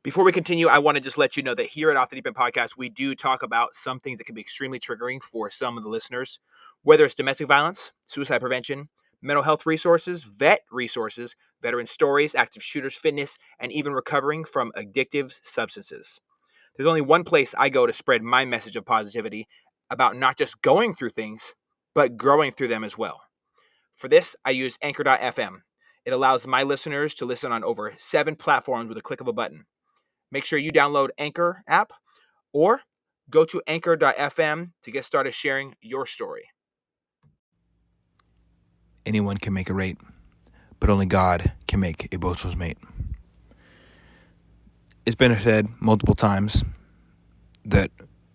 Before we continue, I want to just let you know that here at Off the Deep End Podcast, we do talk about some things that can be extremely triggering for some of the listeners, whether it's domestic violence, suicide prevention, mental health resources, vet resources, veteran stories, active shooters, fitness, and even recovering from addictive substances. There's only one place I go to spread my message of positivity about not just going through things, but growing through them as well. For this, I use Anchor.fm. It allows my listeners to listen on over 7 platforms with a click of a button. Make sure you download Anchor app or go to anchor.fm to get started sharing your story. Anyone can make a rate, but only God can make a boastful mate. It's been said multiple times that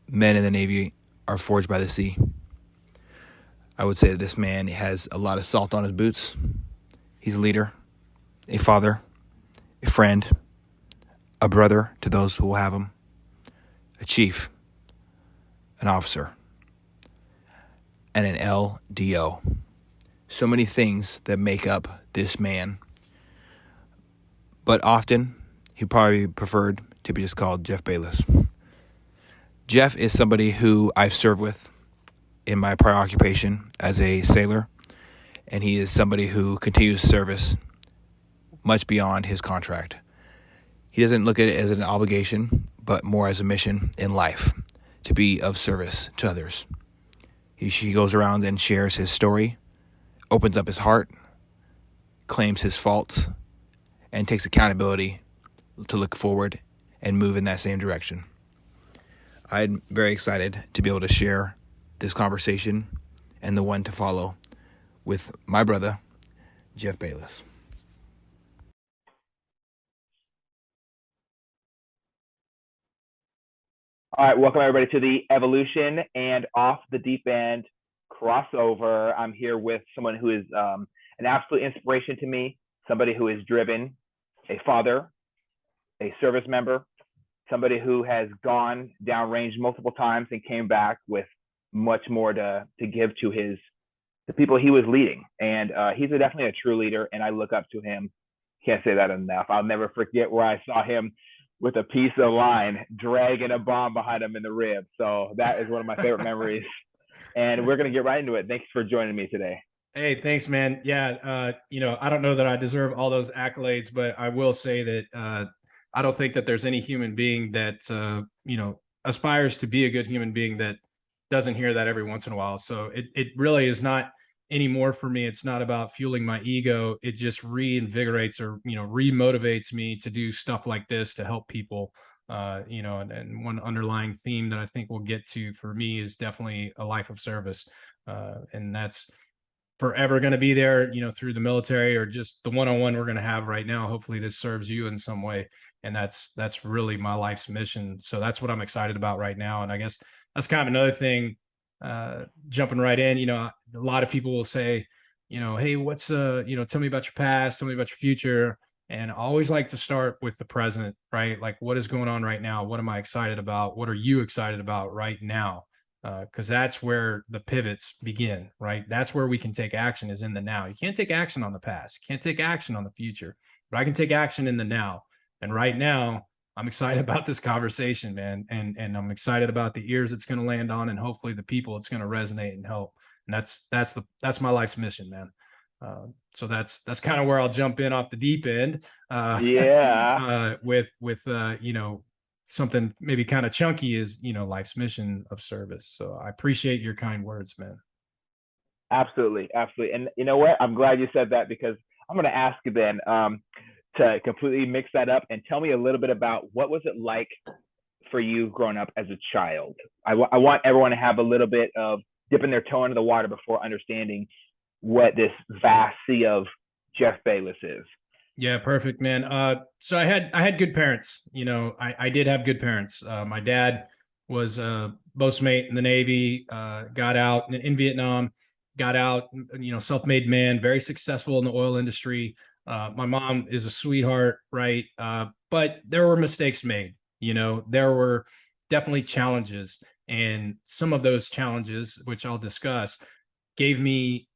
men in the Navy are forged by the sea. I would say that this man has a lot of salt on his boots. He's a leader, a father, a friend, a brother to those who will have him, a chief, an officer, and an LDO. So many things that make up this man. But often, he probably preferred to be just called Jeff Bayless. Jeff is somebody who I've served with in my prior occupation as a sailor, and he is somebody who continues service much beyond his contract. He doesn't look at it as an obligation, but more as a mission in life, to be of service to others. He goes around and shares his story, opens up his heart, claims his faults, and takes accountability to look forward and move in that same direction. I'm very excited to be able to share this conversation and the one to follow with my brother, Jeff Bayless. All right, welcome everybody to the Evolution and Off the Deep End crossover. I'm here with someone who is an absolute inspiration to me, somebody who is driven, a father, a service member, somebody who has gone downrange multiple times and came back with much more to give to the people he was leading. And he's definitely a true leader, and I look up to him. Can't say that enough. I'll never forget where I saw him with a piece of line dragging a bomb behind him in the rib. So that is one of my favorite memories. And we're going to get right into it. Thanks for joining me today. Hey, thanks, man. Yeah, I don't know that I deserve all those accolades, but I will say that I don't think that there's any human being that, aspires to be a good human being that doesn't hear that every once in a while. So it really is not anymore for me. It's not about fueling my ego. It just reinvigorates or, remotivates me to do stuff like this to help people. And one underlying theme that I think we'll get to for me is definitely a life of service. And that's forever going to be there, through the military or just the one-on-one we're going to have right now. Hopefully this serves you in some way. And that's really my life's mission. So that's what I'm excited about right now. And I guess that's kind of another thing, jumping right in, a lot of people will say, hey, what's, tell me about your past, tell me about your future. And I always like to start with the present, right? Like, what is going on right now? What am I excited about? What are you excited about right now? Because that's where the pivots begin, right? That's where we can take action, is in the now. You can't take action on the past. You can't take action on the future, but I can take action in the now. And right now, I'm excited about this conversation, man. And I'm excited about the ears it's going to land on, and hopefully the people it's going to resonate and help. And that's my life's mission, man. So that's kind of where I'll jump in off the deep end. With something maybe kind of chunky is, life's mission of service. So I appreciate your kind words, man. Absolutely. And you know what? I'm glad you said that, because I'm going to ask you then to completely mix that up and tell me a little bit about what was it like for you growing up as a child. I want everyone to have a little bit of dipping their toe into the water before understanding what this vast sea of Jeff Bayless is. Yeah, perfect, man. So I had good parents. I did have good parents. My dad was a boatmate in the Navy, got out in Vietnam, got out, self-made man, very successful in the oil industry. My mom is a sweetheart, right? But there were mistakes made. There were definitely challenges, and some of those challenges, which I'll discuss, gave me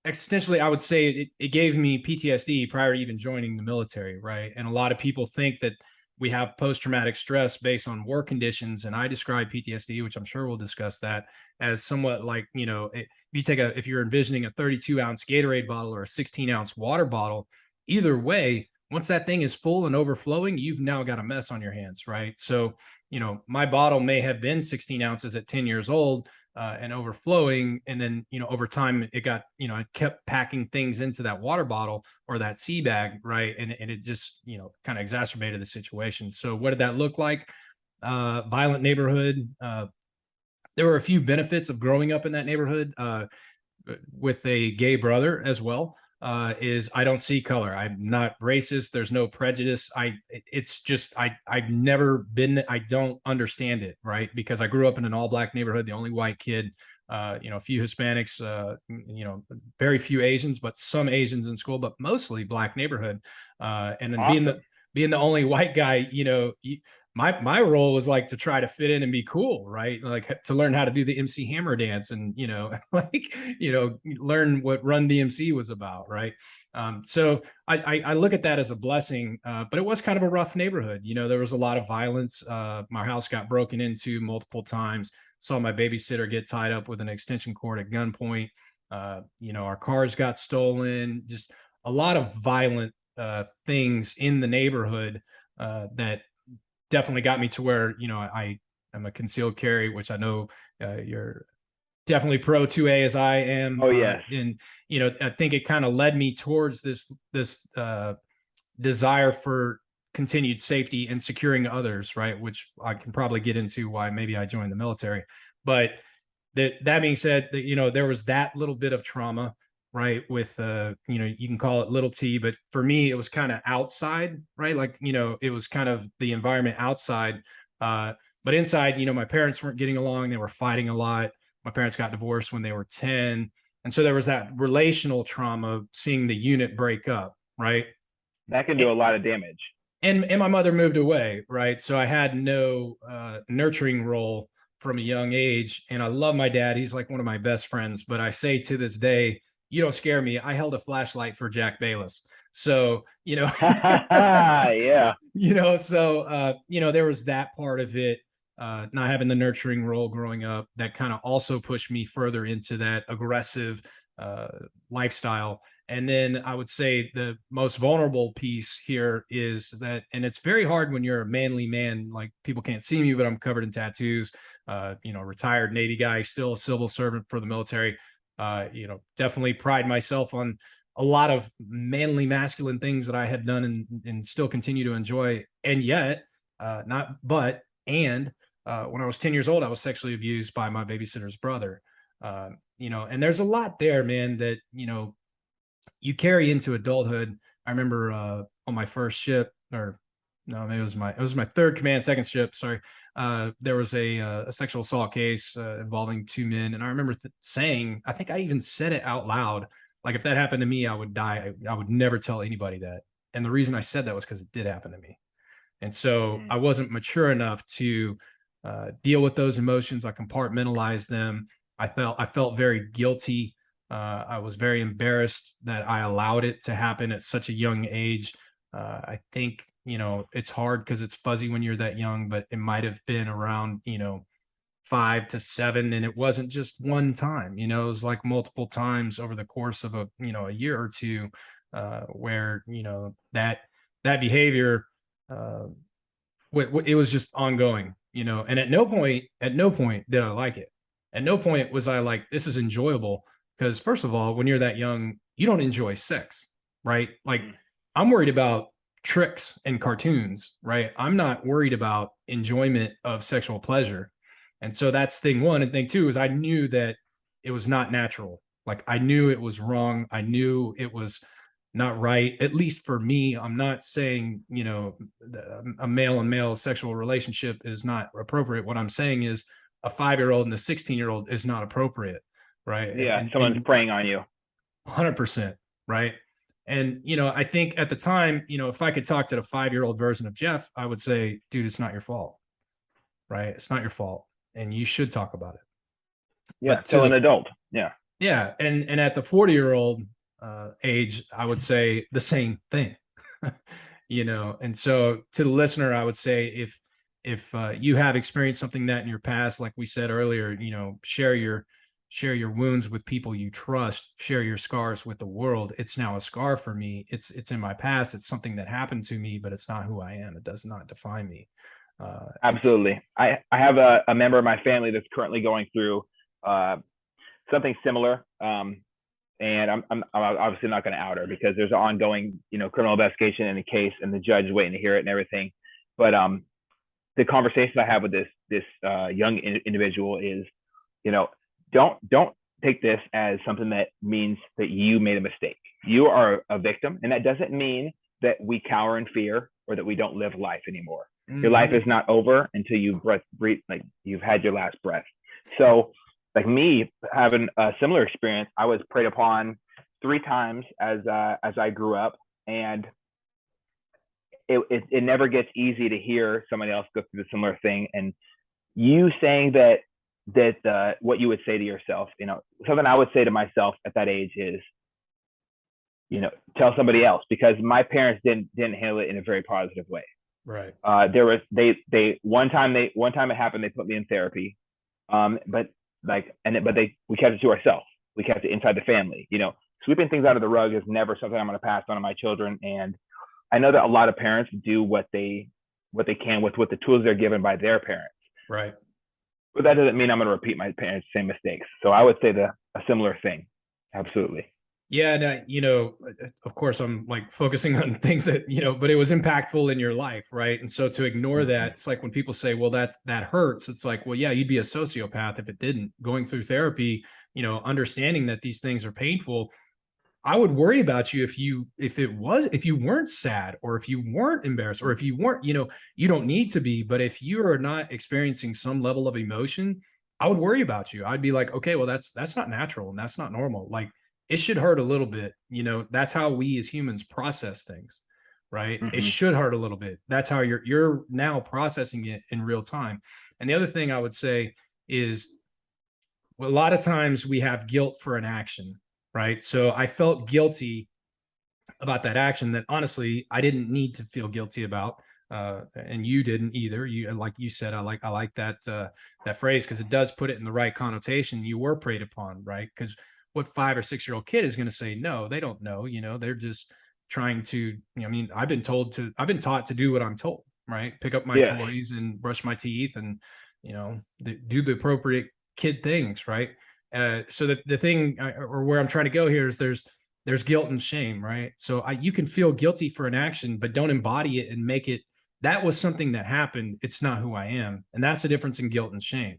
existentially, I would say it gave me PTSD prior to even joining the military, right? And a lot of people think that we have post-traumatic stress based on war conditions. And I describe PTSD, which I'm sure we'll discuss that, as somewhat like, if you're envisioning a 32-ounce Gatorade bottle or a 16-ounce water bottle, either way, once that thing is full and overflowing, you've now got a mess on your hands, right? So, my bottle may have been 16 ounces at 10 years old, and overflowing. And then, over time it got, I kept packing things into that water bottle or that sea bag. Right. And it just, kind of exacerbated the situation. So what did that look like? Violent neighborhood. There were a few benefits of growing up in that neighborhood, with a gay brother as well. Is I don't see color. I'm not racist. There's no prejudice. It's just, I've never been, I don't understand it, right? Because I grew up in an all black neighborhood, the only white kid, a few Hispanics, very few Asians, but some Asians in school, but mostly black neighborhood. And then Awesome. being the only white guy, my role was like to try to fit in and be cool, right? Like to learn how to do the MC Hammer dance and, learn what Run DMC was about, right? So I look at that as a blessing, but it was kind of a rough neighborhood. There was a lot of violence. My house got broken into multiple times. Saw my babysitter get tied up with an extension cord at gunpoint. Our cars got stolen. Just a lot of violent things in the neighborhood that definitely got me to where, I am a concealed carry, which I know you're definitely pro 2A as I am. Oh, yes. And, I think it kind of led me towards this desire for continued safety and securing others, right? Which I can probably get into why maybe I joined the military. But that being said, there was that little bit of trauma, right? With, you can call it little T, but for me, it was kind of outside, right? Like, it was kind of the environment outside. But inside, my parents weren't getting along. They were fighting a lot. My parents got divorced when they were 10. And so there was that relational trauma, seeing the unit break up, right? That can do a lot of damage. And my mother moved away, right? So I had no nurturing role from a young age. And I love my dad. He's like one of my best friends. But I say to this day, you don't scare me. I held a flashlight for Jack Bayless. So, Yeah. There was that part of it, not having the nurturing role growing up, that kind of also pushed me further into that aggressive lifestyle. And then I would say the most vulnerable piece here is that, and it's very hard when you're a manly man, like people can't see me, but I'm covered in tattoos, retired Navy guy, still a civil servant for the military. Definitely pride myself on a lot of manly masculine things that I had done and still continue to enjoy. And yet, when I was 10 years old, I was sexually abused by my babysitter's brother. And there's a lot there, man, that, you carry into adulthood. I remember on my first ship, or no, maybe it was my third command, second ship. Sorry. There was a sexual assault case involving two men. And I remember saying, I think I even said it out loud. Like if that happened to me, I would die. I would never tell anybody that. And the reason I said that was because it did happen to me. And so I wasn't mature enough to deal with those emotions. I compartmentalized them. I felt very guilty. I was very embarrassed that I allowed it to happen at such a young age. I think, it's hard because it's fuzzy when you're that young, but it might have been around, 5 to 7. And it wasn't just one time, it was like multiple times over the course of a year or two, where, that behavior, it was just ongoing, and at no point did I like it. At no point was I like, this is enjoyable. Because first of all, when you're that young, you don't enjoy sex, right? Like I'm worried about tricks and cartoons, right? I'm not worried about enjoyment of sexual pleasure. And so that's thing one. And thing two is I knew that it was not natural. Like I knew it was wrong. I knew it was not right, at least for me. I'm not saying, a male and male sexual relationship is not appropriate. What I'm saying is a 5-year-old and a 16-year-old is not appropriate. Right. Yeah. Someone's preying on you. 100%. Right. And, I think at the time, if I could talk to the 5-year-old version of Jeff, I would say, dude, it's not your fault. Right. It's not your fault. And you should talk about it. Yeah. Till an adult. Yeah. Yeah. And at the 40-year-old age, I would say the same thing. And so to the listener, I would say if you have experienced something that in your past, like we said earlier, share your wounds with people you trust, share your scars with the world. It's now a scar for me. It's in my past. It's something that happened to me, but it's not who I am. It does not define me. Absolutely. I have a member of my family that's currently going through something similar. And I'm obviously not going to out her because there's an ongoing, criminal investigation in the case, and the judge is waiting to hear it and everything. But the conversation I have with this young individual is, don't take this as something that means that you made a mistake. You are a victim, and that doesn't mean that we cower in fear or that we don't live life anymore. Mm-hmm. Your life is not over until you breathe, like you've had your last breath. So, like me having a similar experience, I was preyed upon 3 times as I grew up, and it never gets easy to hear somebody else go through a similar thing. And you saying that what you would say to yourself, something I would say to myself at that age is, tell somebody else, because my parents didn't handle it in a very positive way. Right. There was one time it happened, they put me in therapy, but we kept it to ourselves. We kept it inside the family. Sweeping things out of the rug is never something I'm going to pass on to my children. And I know that a lot of parents do what they can with the tools they're given by their parents. Right. But that doesn't mean I'm going to repeat my parents' same mistakes. So I would say a similar thing. Absolutely. Yeah. And, of course I'm like focusing on things that, but it was impactful in your life. Right. And so to ignore that, it's like when people say, well, that hurts. It's like, well, yeah, you'd be a sociopath if it didn't. Going through therapy, understanding that these things are painful. I would worry about you if you weren't sad, or if you weren't embarrassed, or if you weren't, you don't need to be, but if you are not experiencing some level of emotion, I would worry about you. I'd be like, okay, well, that's not natural and that's not normal. Like, it should hurt a little bit. That's how we as humans process things, right? Mm-hmm. It should hurt a little bit. That's how you're now processing it in real time. And the other thing I would say is, well, a lot of times we have guilt for an action. Right. So I felt guilty about that action that honestly I didn't need to feel guilty about. And you didn't either. You, like you said, I like that phrase, because it does put it in the right connotation. You were preyed upon, right? Because what 5 or 6-year-old kid is going to say? No, they don't know. They're just trying to. I've been taught to do what I'm told. Right. Pick up my toys and brush my teeth and do the appropriate kid things. Right. So the thing, or where I'm trying to go here, is there's guilt and shame, right? So you can feel guilty for an action, but don't embody it and make it, that was something that happened. It's not who I am. And that's the difference in guilt and shame.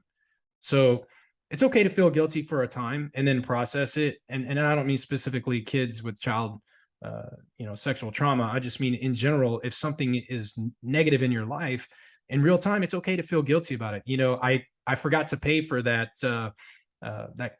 So it's okay to feel guilty for a time and then process it. And I don't mean specifically kids with child, sexual trauma. I just mean in general, if something is negative in your life in real time, it's okay to feel guilty about it. I forgot to pay for that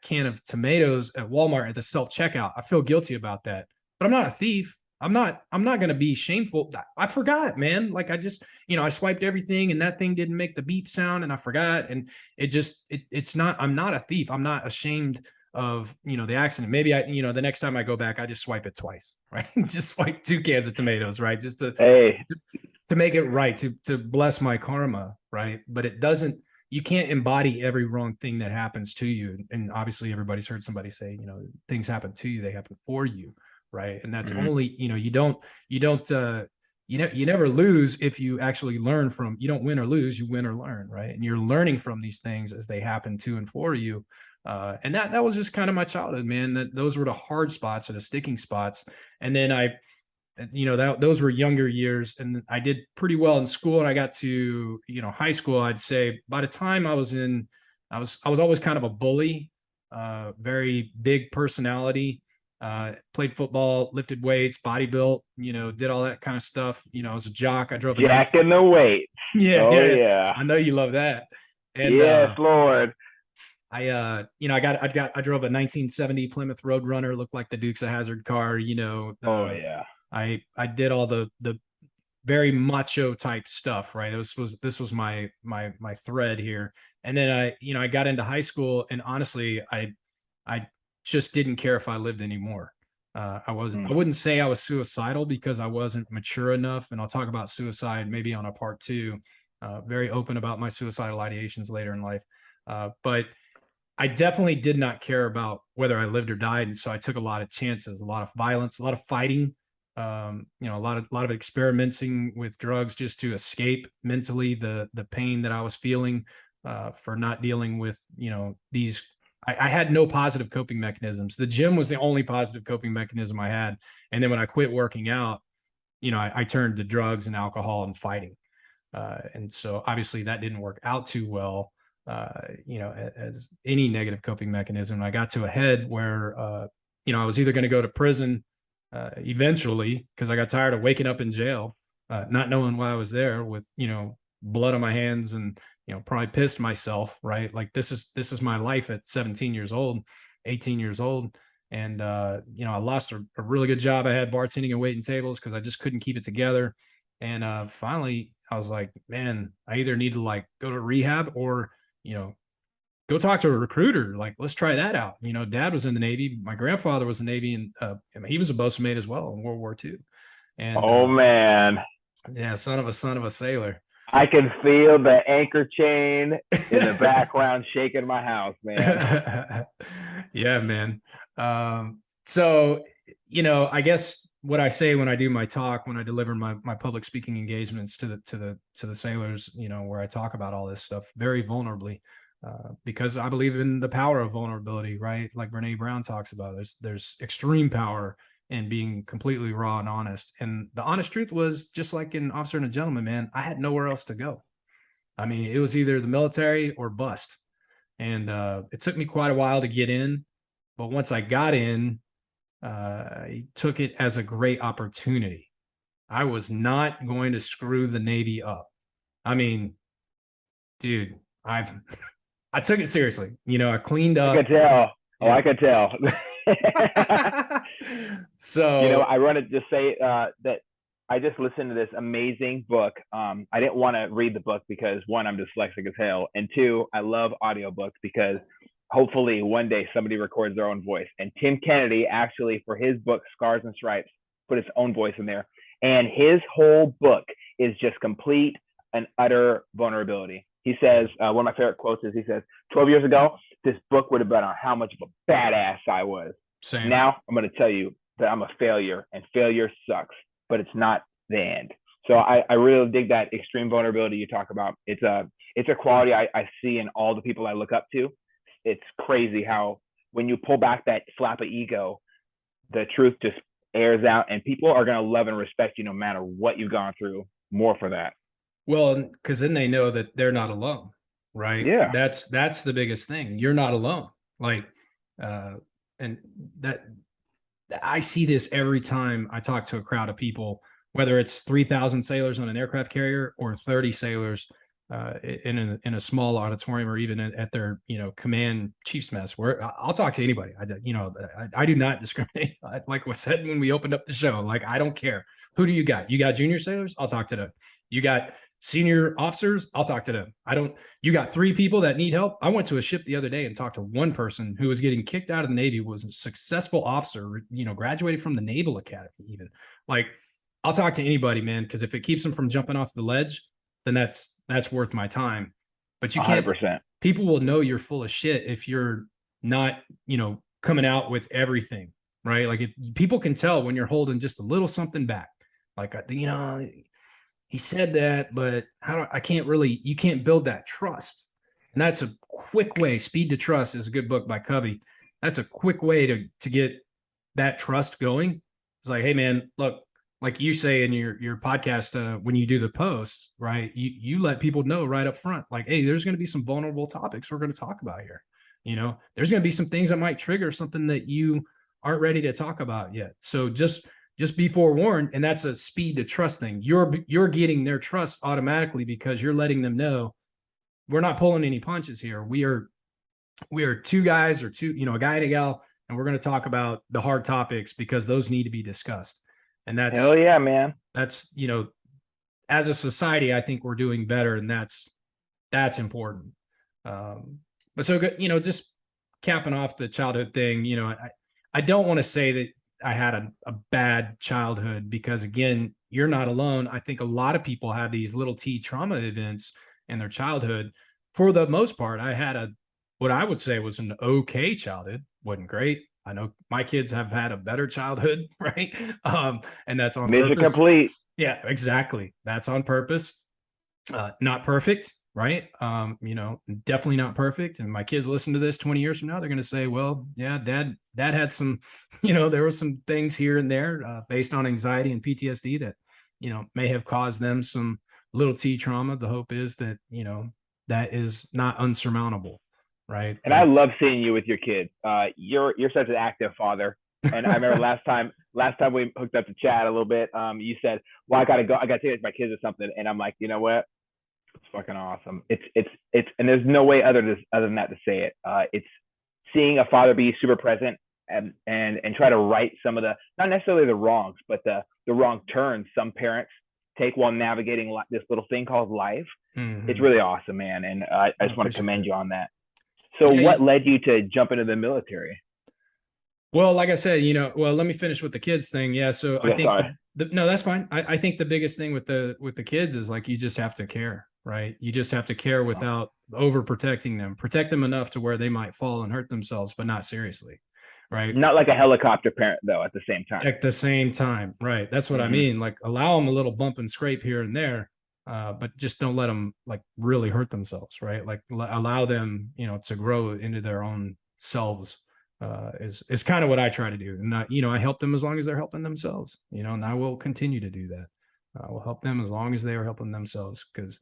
can of tomatoes at Walmart at the self-checkout. I feel guilty about that, but I'm not a thief. I'm not going to be shameful. I forgot, man. Like I just, I swiped everything and that thing didn't make the beep sound and I forgot. And it's not, I'm not a thief. I'm not ashamed of, the accident. Maybe the next time I go back, I just swipe it twice, right? Just swipe 2 cans of tomatoes, right? Just to make it right, to bless my karma. Right. But it doesn't, you can't embody every wrong thing that happens to you. And obviously everybody's heard somebody say, things happen to you, they happen for you. Right. And that's only, you never lose if you actually learn from, you don't win or lose, you win or learn. Right. And you're learning from these things as they happen to and for you. And that was just kind of my childhood, man. Those were the hard spots or the sticking spots. And then those were younger years, and I did pretty well in school. And I got to, high school, I'd say by the time I was always kind of a bully, very big personality, played football, lifted weights, body built, did all that kind of stuff. I was a jock. I drove a Jack in the weight. Yeah. I know you love that. And yes, Lord. I drove a 1970 Plymouth Roadrunner, looked like the Dukes of Hazzard car, I did all the very macho type stuff, right? This was my thread here. And then I got into high school, and honestly, I just didn't care if I lived anymore. I wouldn't say I was suicidal because I wasn't mature enough. And I'll talk about suicide maybe on a part two. Very open about my suicidal ideations later in life. But I definitely did not care about whether I lived or died. And so I took a lot of chances, a lot of violence, a lot of fighting, a lot of experimenting with drugs just to escape mentally the pain that I was feeling, for not dealing with, these. I had no positive coping mechanisms. The gym was the only positive coping mechanism I had. And then when I quit working out, I turned to drugs and alcohol and fighting. And so obviously that didn't work out too well, as any negative coping mechanism. I got to a head where, I was either going to go to prison eventually because I got tired of waking up in jail, not knowing why I was there with, blood on my hands and, probably pissed myself, right? Like this is my life at 17 years old, 18 years old. And, I lost a really good job. I had bartending and waiting tables because I just couldn't keep it together. And finally, I was like, man, I either need to like go to rehab or, go talk to a recruiter. Like, let's try that out. Dad was in the Navy. My grandfather was in the Navy, and he was a bosun mate as well in World War II. And oh man, yeah, son of a sailor. I can feel the anchor chain in the background shaking my house, man. Yeah, man. So, I guess what I say when I do my talk, when I deliver my public speaking engagements to the sailors, where I talk about all this stuff very vulnerably, because I believe in the power of vulnerability, right? Like Brene Brown talks about, there's extreme power in being completely raw and honest. And the honest truth was, just like in Officer and a Gentleman, man, I had nowhere else to go. I mean, it was either the military or bust. And it took me quite a while to get in. But once I got in, I took it as a great opportunity. I was not going to screw the Navy up. I mean, dude, I took it seriously. I cleaned up. I could tell. Oh, Yeah. I could tell. So, I want to just say that I just listened to this amazing book. I didn't want to read the book because one, I'm dyslexic as hell, and two, I love audiobooks because hopefully one day somebody records their own voice. And Tim Kennedy actually, for his book Scars and Stripes, put his own voice in there, and his whole book is just complete and utter vulnerability. He says, one of my favorite quotes is, he says, 12 years ago, this book would have been on how much of a badass I was. same. Now I'm going to tell you that I'm a failure, and failure sucks, but it's not the end. So I really dig that extreme vulnerability you talk about. It's a quality I see in all the people I look up to. It's crazy how when you pull back that flap of ego, the truth just airs out, and people are going to love and respect you no matter what you've gone through. More for that. Well, because then they know that they're not alone, right? Yeah. That's the biggest thing. You're not alone. Like, and that I see this every time I talk to a crowd of people, whether it's 3,000 sailors on an aircraft carrier or 30 sailors in a small auditorium, or even at their command chief's mess, where I'll talk to anybody. I do not discriminate. Like I said when we opened up the show, like I don't care. Who do you got? You got junior sailors? I'll talk to them. You got senior officers? I'll talk to them. You got 3 people that need help? I went to a ship the other day and talked to one person who was getting kicked out of the Navy, was a successful officer, graduated from the Naval Academy even. Like, I'll talk to anybody, man, because if it keeps them from jumping off the ledge, then that's worth my time. But you can't. 100%. People will know you're full of shit if you're not, coming out with everything, right? Like, if people can tell when you're holding just a little something back, like, he said that, but you can't build that trust. And that's a quick way. Speed to Trust is a good book by Covey. That's a quick way to get that trust going. It's like, hey man, look, like you say in your podcast, when you do the posts, right? You let people know right up front, like, hey, there's going to be some vulnerable topics we're going to talk about here. There's going to be some things that might trigger something that you aren't ready to talk about yet. So just be forewarned. And that's a speed to trust thing. You're getting their trust automatically because you're letting them know we're not pulling any punches here. We are 2 guys, or a guy and a gal, and we're going to talk about the hard topics because those need to be discussed. And that's, hell yeah, man. That's, as a society, I think we're doing better, and that's important. But so good, just capping off the childhood thing, I don't want to say that I had a bad childhood, because again, you're not alone. I think a lot of people have these little T trauma events in their childhood. For the most part, I had what I would say was an okay childhood. Wasn't great. I know my kids have had a better childhood, right? And that's on Mission purpose. complete. Yeah, exactly. That's on purpose. Not perfect, right? Definitely not perfect. And my kids listen to this 20 years from now, they're going to say, well, yeah, dad had some, there were some things here and there based on anxiety and PTSD that, may have caused them some little T trauma. The hope is that, that is not unsurmountable, right? And I love seeing you with your kids. You're such an active father. And I remember last time we hooked up to chat a little bit. You said, "Well, I gotta go. I gotta take my kids or something." And I'm like, you know what? It's fucking awesome. And there's no way other than that to say it. It's seeing a father be super present and try to right some of the, not necessarily the wrongs, but the wrong turns some parents take while navigating this little thing called life. Mhm. It's really awesome, man. And I just want to commend you on that. So Yeah, what led you to jump into the military? Well, like I said, let me finish with the kids thing. Yeah. So I Yeah, think sorry. no, that's fine. I think the biggest thing with the kids is like, you just have to care, right? You just have to care without overprotecting them. Protect them enough to where they might fall and hurt themselves, but not seriously. Right. Not like a helicopter parent though, at the same time. At the same time. Right. That's what I mean. Like, allow them a little bump and scrape here and there. But just don't let them like really hurt themselves, right? Like, allow them, to grow into their own selves. Is kind of what I try to do. And I help them as long as they're helping themselves, and I will continue to do that. I will help them as long as they are helping themselves, because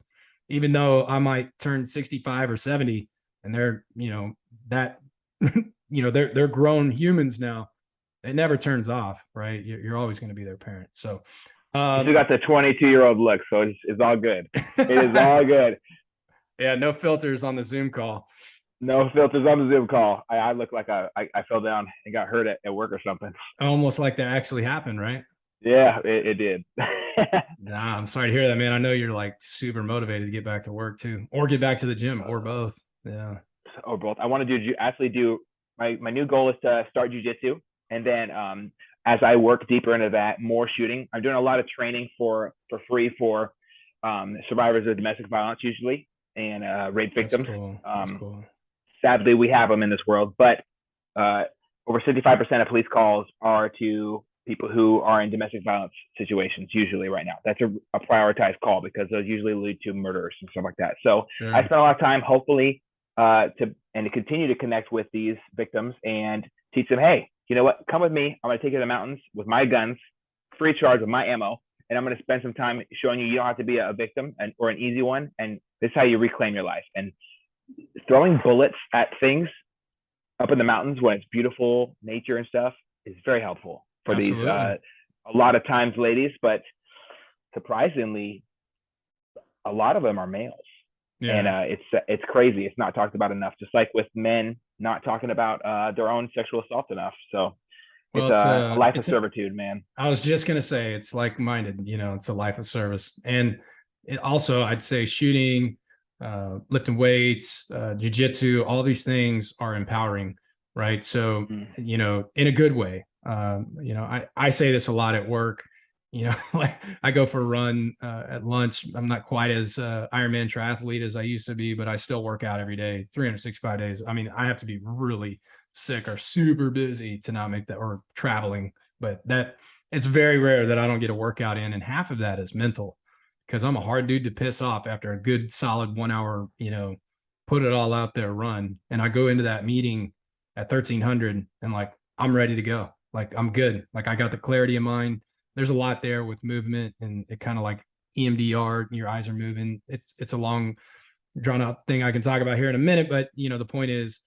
even though I might turn 65 or 70 and they're, that, they're grown humans now, it never turns off, right? You're always going to be their parent. So, you still got the 22-year-old look, so it's all good. It is all good. Yeah, no filters on the Zoom call. No filters on the Zoom call. I look like I fell down and got hurt at work or something. Almost like that actually happened, right? Yeah, it did. Nah, I'm sorry to hear that, man. I know you're like super motivated to get back to work too, or get back to the gym, or both. Yeah. Or both. I want to do my new goal is to start jujitsu, and then as I work deeper into that, more shooting. I'm doing a lot of training for free for survivors of domestic violence usually, and rape victims. That's cool. That's cool. Sadly, we have them in this world, but over 65% of police calls are to people who are in domestic violence situations usually right now. That's a prioritized call because those usually lead to murders and stuff like that. So Sure. I spend a lot of time, hopefully, to continue to connect with these victims and teach them, hey, you know what? Come with me. I'm going to take you to the mountains with my guns, free charge with my ammo, and I'm going to spend some time showing you don't have to be a victim or an easy one, and this is how you reclaim your life. And throwing bullets at things up in the mountains when it's beautiful nature and stuff is very helpful for Absolutely. these a lot of times ladies, but surprisingly a lot of them are males. Yeah. And it's crazy. It's not talked about enough, just like with men not talking about their own sexual assault enough. So Well, it's a life of servitude, man. I was just gonna say, it's like-minded. It's a life of service, and it also, I'd say, shooting, lifting weights, jujitsu, all these things are empowering, right? So, in a good way. I say this a lot at work. Like, I go for a run at lunch. I'm not quite as Ironman triathlete as I used to be, but I still work out every day, 365 days. I mean, I have to be really sick or super busy to not make that, or traveling, but that it's very rare that I don't get a workout in. And half of that is mental, because I'm a hard dude to piss off after a good solid 1 hour, put it all out there run. And I go into that meeting at 1300 and like, I'm ready to go. Like, I'm good. Like, I got the clarity of mind. There's a lot there with movement, and it kind of like EMDR, your eyes are moving. It's a long drawn out thing I can talk about here in a minute, but the point is,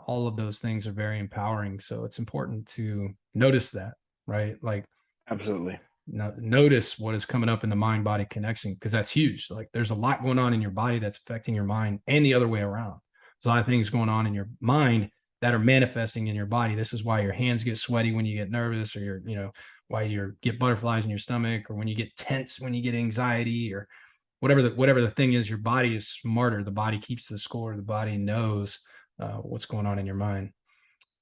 all of those things are very empowering. So it's important to notice that, right? Like, absolutely. Notice what is coming up in the mind body connection, because that's huge. Like, there's a lot going on in your body that's affecting your mind, and the other way around. There's a lot of things going on in your mind that are manifesting in your body. This is why your hands get sweaty when you get nervous, or why you get butterflies in your stomach, or when you get tense, when you get anxiety, or whatever the thing is. Your body is smarter. The body keeps the score. The body knows what's going on in your mind.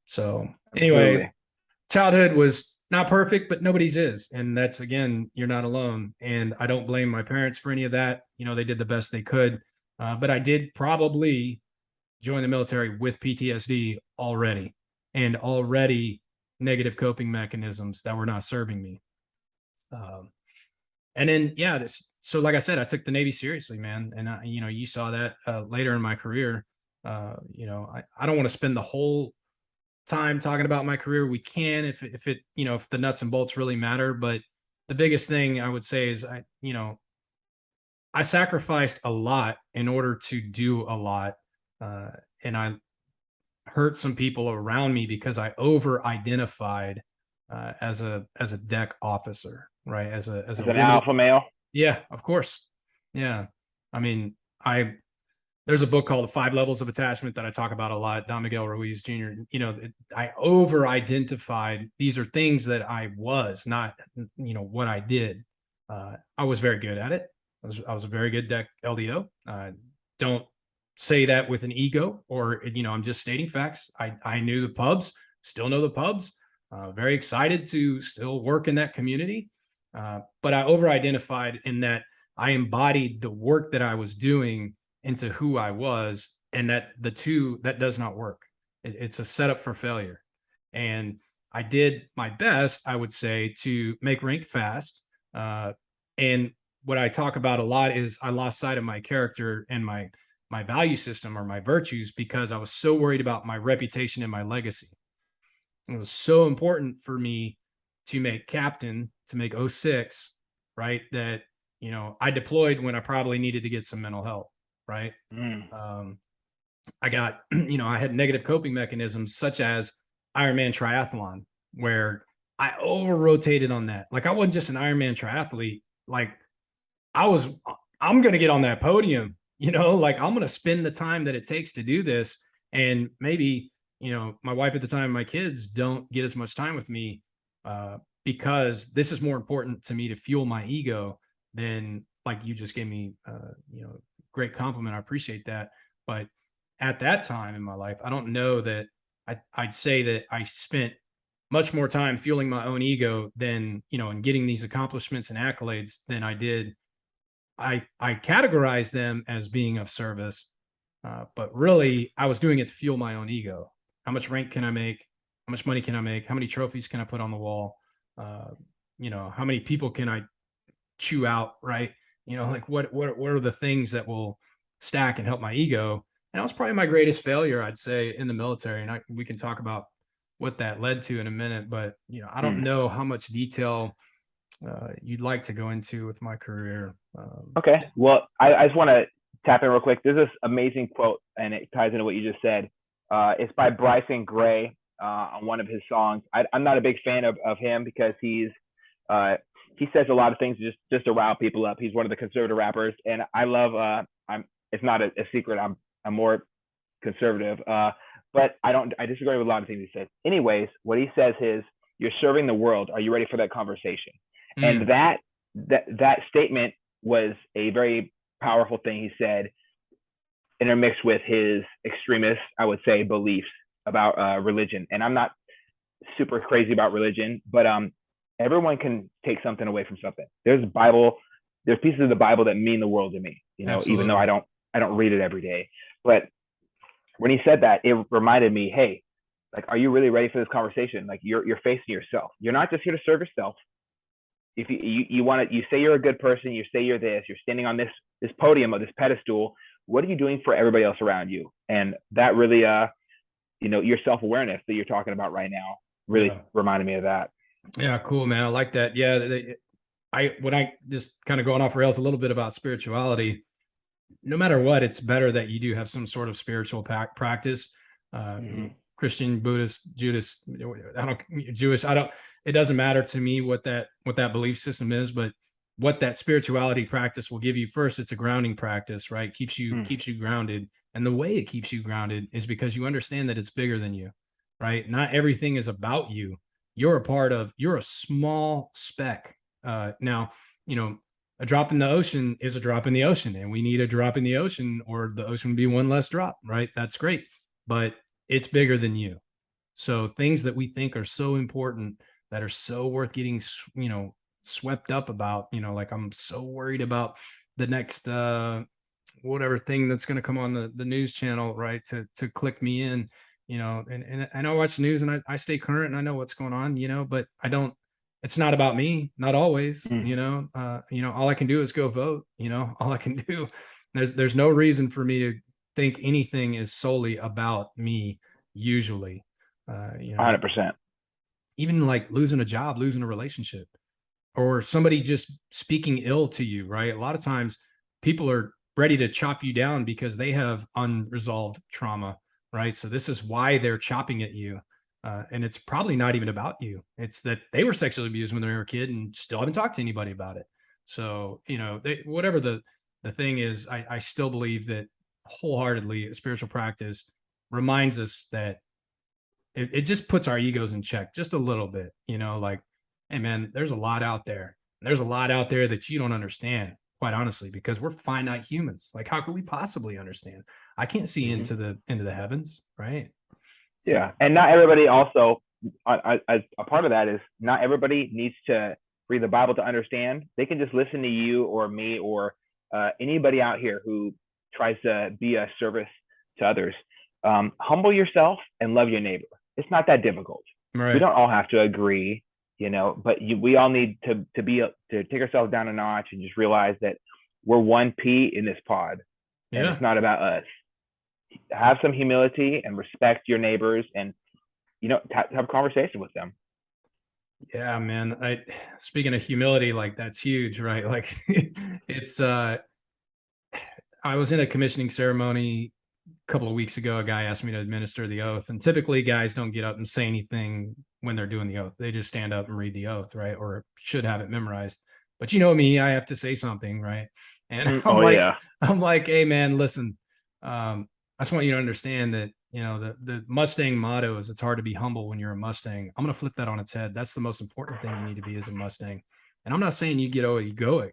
So anyway, childhood was not perfect, but nobody's is. And that's, again, you're not alone. And I don't blame my parents for any of that. They did the best they could. But I did probably join the military with PTSD already, and already negative coping mechanisms that were not serving me. And then, yeah, so like I said, I took the Navy seriously, man. And you saw that later in my career. I don't want to spend the whole time talking about my career. We can, if the nuts and bolts really matter. But the biggest thing I would say is I sacrificed a lot in order to do a lot. And I hurt some people around me because I over identified as a deck officer, right? As a As an limited, alpha male. yeah, of course. Yeah. I mean, there's a book called The 5 Levels of Attachment that I talk about a lot. Don Miguel Ruiz Jr. I over identified, these are things that I was not, what I did. I was very good at it. I was a very good deck LDO. Don't say that with an ego, or, I'm just stating facts. I knew the pubs, still know the pubs. Very excited to still work in that community. But I over identified in that I embodied the work that I was doing into who I was, and that that does not work. It's a setup for failure. And I did my best, I would say, to make rank fast. And what I talk about a lot is I lost sight of my character and my value system, or my virtues, because I was so worried about my reputation and my legacy. It was so important for me to make captain, to make 06, right? That, I deployed when I probably needed to get some mental help, right? I got, I had negative coping mechanisms such as Ironman triathlon, where I over rotated on that. Like, I wasn't just an Ironman triathlete. Like, I'm going to get on that podium, like, I'm going to spend the time that it takes to do this. And maybe, my wife at the time, my kids don't get as much time with me because this is more important to me to fuel my ego than, like, you just gave me, great compliment. I appreciate that. But at that time in my life, I don't know that I'd say that I spent much more time fueling my own ego than, and getting these accomplishments and accolades than I did. I categorized them as being of service, but really I was doing it to fuel my own ego. How much rank can I make? How much money can I make? How many trophies can I put on the wall? How many people can I chew out? Right. Like, what are the things that will stack and help my ego? And that was probably my greatest failure, I'd say, in the military. And we can talk about what that led to in a minute, but, I don't know how much detail you'd like to go into with my career. Okay. Well, I just want to tap in real quick. There's this amazing quote, and it ties into what you just said. It's by Bryson Gray on one of his songs. I'm not a big fan of him because he says a lot of things just to rile people up. He's one of the conservative rappers, and I love. It's not a secret. I'm more conservative, but I disagree with a lot of things he says. Anyways, what he says is, "You're serving the world. Are you ready for that conversation?" And that statement was a very powerful thing he said, intermixed with his extremist, I would say, beliefs about religion. And I'm not super crazy about religion, but everyone can take something away from something. There's pieces of the Bible that mean the world to me, Absolutely. even though I don't read it every day. But when he said that, it reminded me, hey, like, are you really ready for this conversation? Like, you're facing yourself. You're not just here to serve yourself. If you want to, you say you're a good person, you say you're this, you're standing on this podium or this pedestal. What are you doing for everybody else around you? And that really, your self-awareness that you're talking about right now really reminded me of that. Yeah, cool, man. I like that. Yeah, when I just kind of going off rails a little bit about spirituality, no matter what, it's better that you do have some sort of spiritual practice. Christian, Buddhist, Jewish, it doesn't matter to me what that belief system is, but what that spirituality practice will give you. First, it's a grounding practice, right? Keeps you grounded. And the way it keeps you grounded is because you understand that it's bigger than you, right? Not everything is about you. You're a small speck. Now, a drop in the ocean is a drop in the ocean, and we need a drop in the ocean, or the ocean would be one less drop, right? That's great, but it's bigger than you. So things that we think are so important that are so worth getting, swept up about, like I'm so worried about the next, whatever thing that's going to come on the news channel, right. To click me in, and I watch the news and I stay current and I know what's going on, but I don't, it's not about me, not always, Mm. all I can do is go vote, all I can do. There's no reason for me to think anything is solely about me usually. 100%. Even like losing a job, losing a relationship, or somebody just speaking ill to you, right? A lot of times people are ready to chop you down because they have unresolved trauma, right? So this is why they're chopping at you. And it's probably not even about you. It's that they were sexually abused when they were a kid and still haven't talked to anybody about it. So, whatever the thing is, I still believe that wholeheartedly spiritual practice reminds us that it just puts our egos in check just a little bit, like, hey man, there's a lot out there. There's a lot out there that you don't understand, quite honestly, because we're finite humans. Like, how could we possibly understand? I can't see Mm-hmm. into the heavens, right? Yeah, and not everybody also. As a part of that is not everybody needs to read the Bible to understand. They can just listen to you or me or anybody out here who tries to be a service to others. Humble yourself and love your neighbor. It's not that difficult. Right. We don't all have to agree, but we all need to take ourselves down a notch and just realize that we're one pea in this pod, and it's not about us. Have some humility and respect your neighbors, and have a conversation with them. Yeah, man. Speaking of humility, like that's huge, right? Like it's I was in a commissioning ceremony a couple of weeks ago. A guy asked me to administer the oath, and typically guys don't get up and say anything when they're doing the oath. They just stand up and read the oth, right? Or should have it memorized. But you know me, I have to say something, right? And I'm like, hey man, listen, I just want you to understand that, the Mustang motto is it's hard to be humble when you're a Mustang. I'm going to flip that on its head. That's the most important thing you need to be as a Mustang. And I'm not saying you get egoic,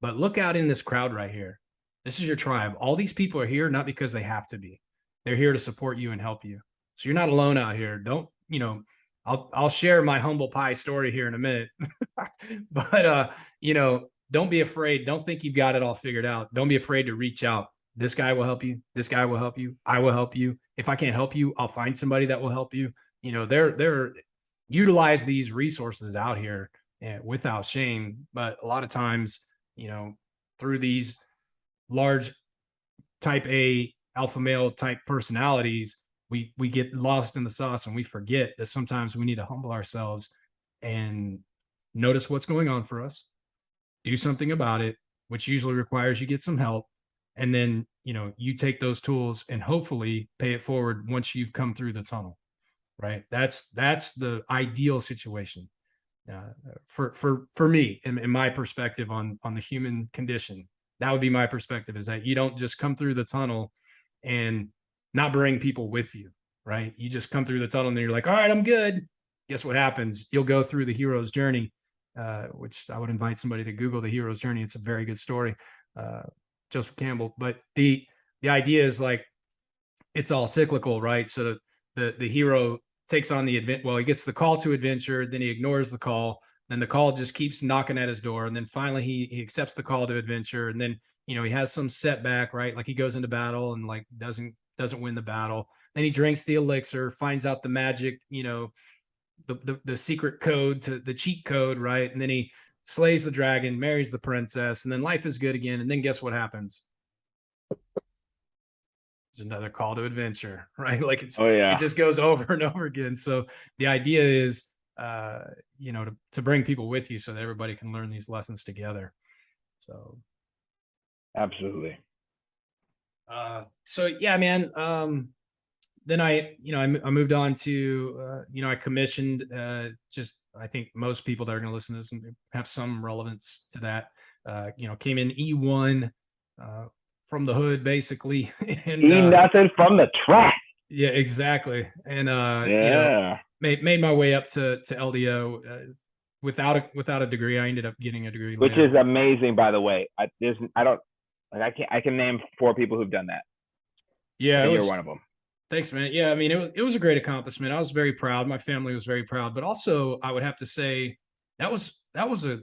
but look out in this crowd right here. This is your tribe. All these people are here not because they have to be. They're here to support you and help you. So you're not alone out here. Don't, I'll share my humble pie story here in a minute. But don't be afraid. Don't think you've got it all figured out. Don't be afraid to reach out. This guy will help you. This guy will help you. I will help you. If I can't help you, I'll find somebody that will help you. They're utilize these resources out here without shame. But a lot of times, through these large type A alpha male type personalities, we get lost in the sauce and we forget that sometimes we need to humble ourselves and notice what's going on for us, do something about it, which usually requires you get some help. And then, you take those tools and hopefully pay it forward once you've come through the tunnel, right? That's the ideal situation for me in my perspective on the human condition. That would be my perspective, is that you don't just come through the tunnel and not bring people with you, right? You just come through the tunnel and you're like, all right, I'm good. Guess what happens? You'll go through the hero's journey, which I would invite somebody to Google the hero's journey. It's a very good story. Joseph Campbell. But the idea is like, it's all cyclical, right? So the hero takes on the event. Well, he gets the call to adventure, then he ignores the call. Then the call just keeps knocking at his door. And then finally he accepts the call to adventure. And then, he has some setback, right? Like he goes into battle and like doesn't win the battle. Then he drinks the elixir, finds out the magic, the secret code to the cheat code, right? And then he slays the dragon, marries the princess, and then life is good again. And then guess what happens? There's another call to adventure, right? Like it just goes over and over again. So the idea is, to bring people with you so that everybody can learn these lessons together. So. Absolutely. So yeah, man. Then I moved on to, I commissioned, just, I think most people that are going to listen to this have some relevance to that, came in E1, from the hood basically. And nothing from the track. Yeah, exactly. And, made my way up to LDO, without a degree. I ended up getting a degree, which is amazing, by the way. I can name 4 people who've done that. Yeah, and you're one of them. Thanks, man. Yeah, I mean, it was a great accomplishment. I was very proud. My family was very proud, but also I would have to say that was a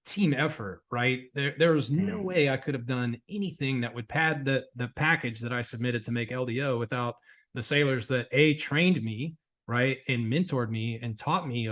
team effort, right? There was no way I could have done anything that would pad the package that I submitted to make LDO without the sailors that trained me, right, and mentored me and taught me,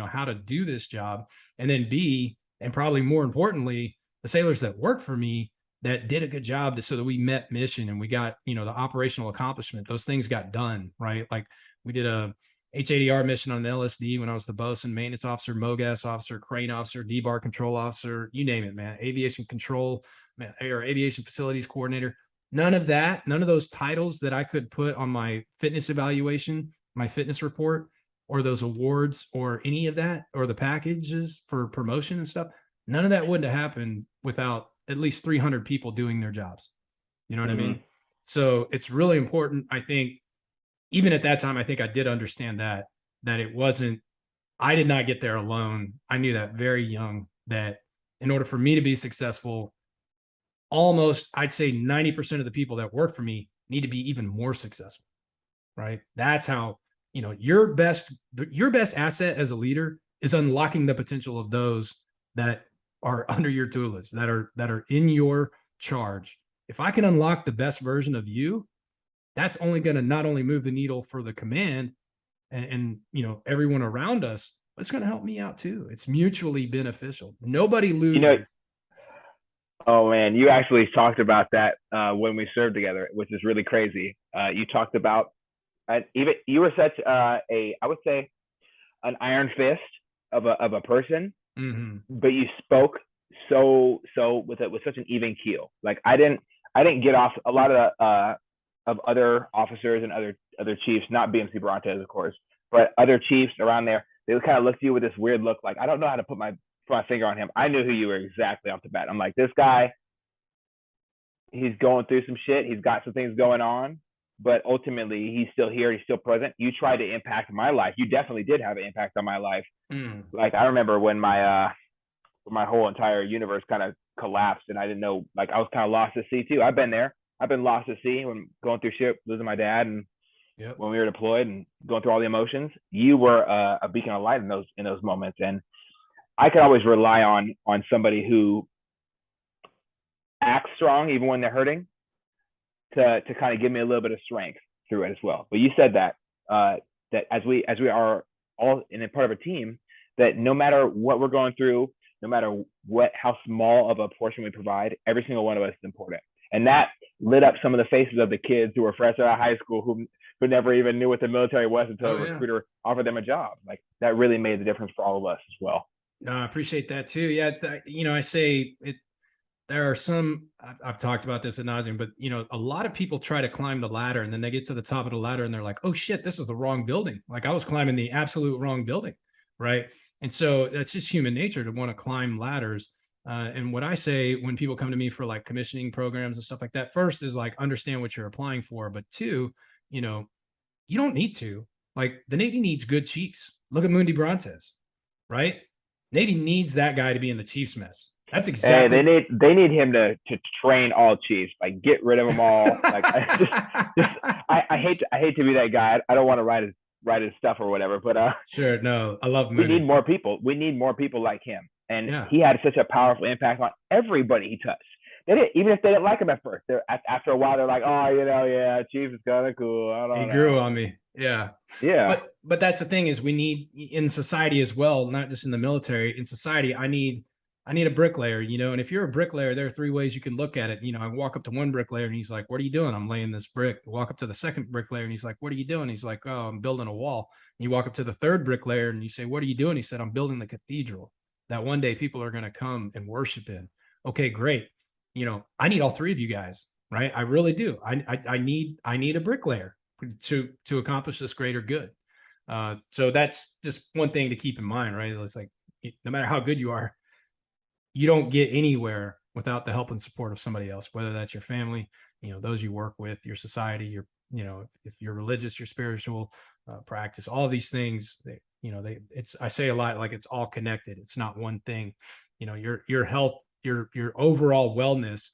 how to do this job, and then B, and probably more importantly, the sailors that worked for me that did a good job so that we met mission and we got, the operational accomplishment. Those things got done, right? Like we did a H80R mission on an LSD when I was the bosun, maintenance officer, MOGAS officer, crane officer, D-bar control officer, you name it, man. Aviation control, or aviation facilities coordinator. None of those titles that I could put on my fitness evaluation, my fitness report, or those awards or any of that, or the packages for promotion and stuff. None of that wouldn't have happened without at least 300 people doing their jobs. You know what I mean? So it's really important. I think even at that time, I think I did understand that it wasn't, I did not get there alone. I knew that very young, that in order for me to be successful, almost, I'd say 90% of the people that work for me need to be even more successful, right? That's how, your best asset as a leader is unlocking the potential of those that are under your tool list, that are in your charge. If I can unlock the best version of you, that's only going to not only move the needle for the command and everyone around us, but it's going to help me out too. It's mutually beneficial. Nobody loses. Oh man, you actually talked about that when we served together, which is really crazy. You talked about even you were such I would say an iron fist of a person, but you spoke so with such an even keel. Like I didn't get off a lot of other officers and other chiefs, not BMC Brontes, of course, but other chiefs around there. They would kind of look at you with this weird look, like I don't know how to put my finger on him. I knew who you were exactly off the bat. I'm like, this guy, he's going through some shit. He's got some things going on, but ultimately he's still here. He's still present. You tried to impact my life. You definitely did have an impact on my life. Like I remember when my whole entire universe kind of collapsed and I didn't know, like I was kind of lost at sea too. I've been there. I've been lost at sea when going through shit, losing my dad, and when we were deployed and going through all the emotions. You were a beacon of light in those moments, and I could always rely on somebody who acts strong even when they're hurting to kind of give me a little bit of strength through it as well. But you said that that as we are all in a part of a team, that no matter what we're going through, no matter how small of a portion we provide, every single one of us is important. And that lit up some of the faces of the kids who were fresh out of high school who never even knew what the military was until a recruiter offered them a job. Like that really made the difference for all of us as well. No, I appreciate that too. Yeah, it's I say it. There are some, I've talked about this ad nauseum, but a lot of people try to climb the ladder and then they get to the top of the ladder and they're like, oh shit, this is the wrong building. Like I was climbing the absolute wrong building, right? And so that's just human nature to want to climb ladders. And what I say when people come to me for like commissioning programs and stuff like that, first is like understand what you're applying for, but two, you don't need to. Like the Navy needs good chiefs. Look at Mundi Brontes, right? Navy needs that guy to be in the chief's mess. That's exactly. Hey, they need him to train all chiefs, like get rid of them all. Like I hate to be that guy. I don't want to write his stuff or whatever. But sure, no, I love Moody. We need more people. We need more people like him, and he had such a powerful impact on everybody he touched. Even if they didn't like him at first, after a while they're like, oh, Chief is kind of cool. I don't know. He grew on me. Yeah. Yeah. But that's the thing is we need in society as well, not just in the military. In society, I need a bricklayer, and if you're a bricklayer, there are three ways you can look at it. I walk up to one bricklayer and he's like, what are you doing? I'm laying this brick. I walk up to the second bricklayer and he's like, what are you doing? He's like, oh, I'm building a wall. And you walk up to the third bricklayer and you say, what are you doing? He said, I'm building the cathedral that one day people are going to come and worship in. Okay, great. I need all three of you guys, right? I really do. I need a bricklayer to accomplish this greater good. So that's just one thing to keep in mind, right? It's like, no matter how good you are, you don't get anywhere without the help and support of somebody else, whether that's your family, those you work with, your society, your, if you're religious, your spiritual practice, all of these things, I say a lot, like it's all connected. It's not one thing. Your health, your overall wellness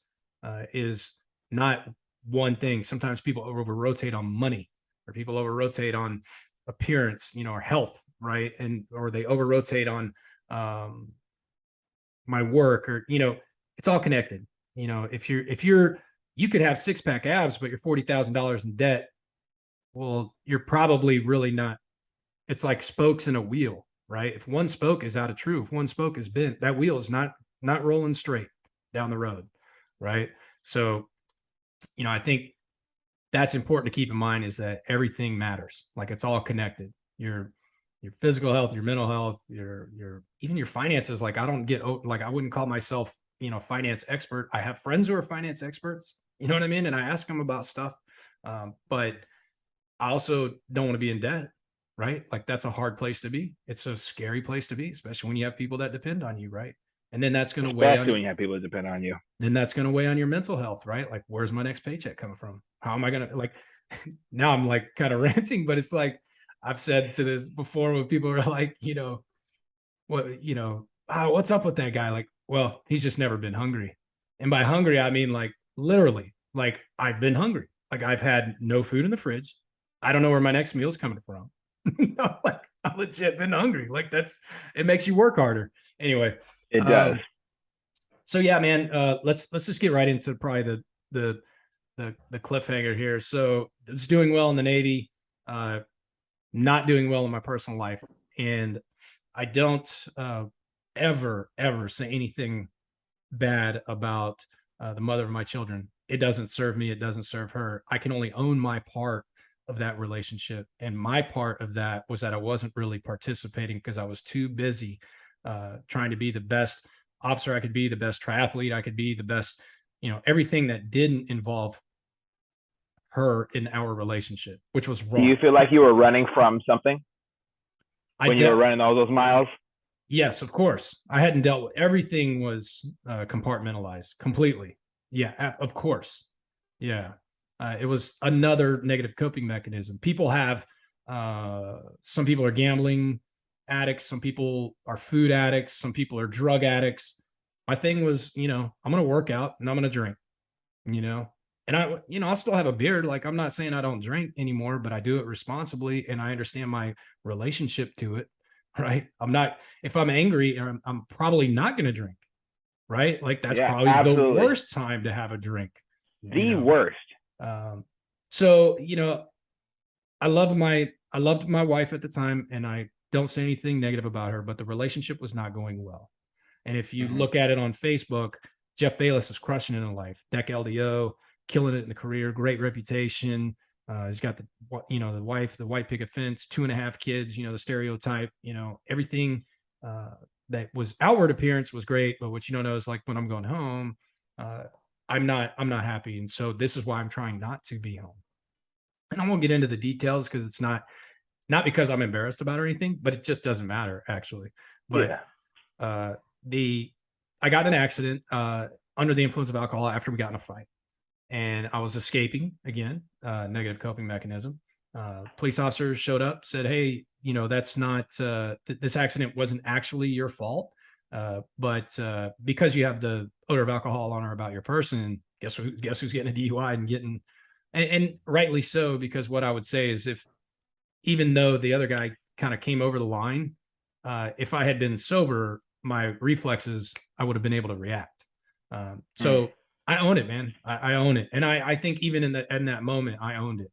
is not one thing. Sometimes people over rotate on money, or people over rotate on appearance, or health, right? Or they over rotate on my work, or it's all connected. If you could have 6-pack abs, but you're $40,000 in debt. Well, you're probably really not. It's like spokes in a wheel, right? If one spoke is out of true, if one spoke is bent, that wheel is not rolling straight down the road, right? So, I think that's important to keep in mind, is that everything matters. Like, it's all connected. Your physical health, your mental health, your even your finances. Like, I wouldn't call myself, finance expert. I have friends who are finance experts, you know what I mean? And I ask them about stuff. But I also don't want to be in debt, right? Like, that's a hard place to be. It's a scary place to be, especially when you have people that depend on you, right? And then that's going to weigh on when you have people that depend on you. Then that's going to weigh on your mental health, right? Like, where's my next paycheck coming from? How am I going to, like, now I'm like kind of ranting, but it's like, I've said to this before, when people are like, what's up with that guy? Like, well, he's just never been hungry. And by hungry, I mean, like, literally, like, I've been hungry. Like, I've had no food in the fridge. I don't know where my next meal is coming from. Like, I've legit been hungry. Like, it makes you work harder. Anyway. It does. So yeah, man, let's just get right into probably the cliffhanger here. So it's doing well in the Navy, not doing well in my personal life. And I don't ever say anything bad about the mother of my children. It doesn't serve me. It doesn't serve her. I can only own my part of that relationship. And my part of that was that I wasn't really participating because I was too busy trying to be the best officer I could be, the best triathlete I could be, the best, everything that didn't involve her in our relationship, which was wrong. Do you feel like you were running from something when you were running all those miles? Yes, of course. I hadn't dealt with everything. Was compartmentalized completely. Yeah, of course. Yeah. It was another negative coping mechanism. People have, some people are gambling addicts, some people are food addicts, some people are drug addicts. My thing was, I'm going to work out and I'm going to drink, and I still have a beard. Like, I'm not saying I don't drink anymore, but I do it responsibly, and I understand my relationship to it, right? If I'm angry, I'm probably not going to drink, right? Like, that's probably absolutely the worst time to have a drink. The worst. So, I loved my wife at the time, and I don't say anything negative about her, but the relationship was not going well. And if you look at it on Facebook, Jeff Bayless is crushing it in life. Deck LDO, killing it in the career, great reputation. He's got the wife, the white picket fence, 2.5 kids, the stereotype, everything that was outward appearance was great. But what you don't know is, like, when I'm going home, I'm not happy. And so this is why I'm trying not to be home. And I won't get into the details because it's not because I'm embarrassed about it or anything, but it just doesn't matter, actually. But I got in an accident under the influence of alcohol after we got in a fight, and I was escaping again, negative coping mechanism. Police officers showed up, said, "Hey, that's not this accident wasn't actually your fault, but because you have the odor of alcohol on or about your person, guess who's getting a DUI and getting." And rightly so, because what I would say is, even though the other guy kind of came over the line, if I had been sober, my reflexes, I would have been able to react. So I own it, man. I own it. And I think even in that moment, I owned it.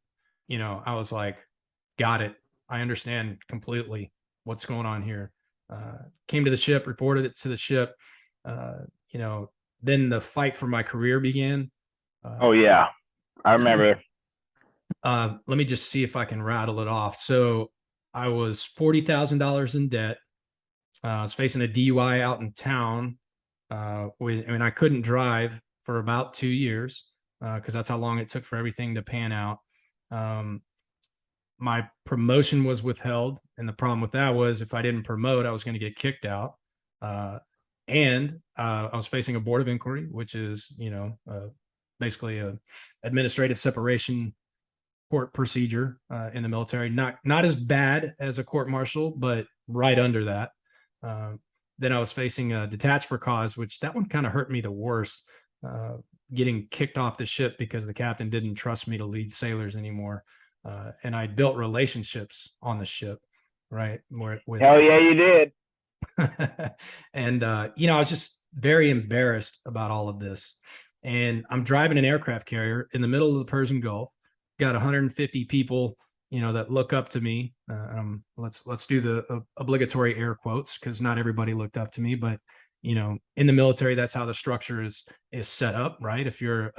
I was like, got it. I understand completely what's going on here. Came to the ship, reported it to the ship. Then the fight for my career began. Oh yeah. I remember. Let me just see if I can rattle it off. So I was $40,000 in debt. I was facing a DUI out in town when I couldn't drive for about 2 years because that's how long it took for everything to pan out. My promotion was withheld. And the problem with that was, if I didn't promote, I was going to get kicked out. And I was facing a board of inquiry, which is, basically a administrative separation court procedure in the military. Not as bad as a court martial, but right under that. Then I was facing a detached for cause, which that one kind of hurt me the worst, getting kicked off the ship because the captain didn't trust me to lead sailors anymore. And I built relationships on the ship, right? Hell yeah, you did. And I was just very embarrassed about all of this. And I'm driving an aircraft carrier in the middle of the Persian Gulf. Got 150 people, that look up to me. Let's do the obligatory air quotes, because not everybody looked up to me, but in the military, that's how the structure is set up, right? If you're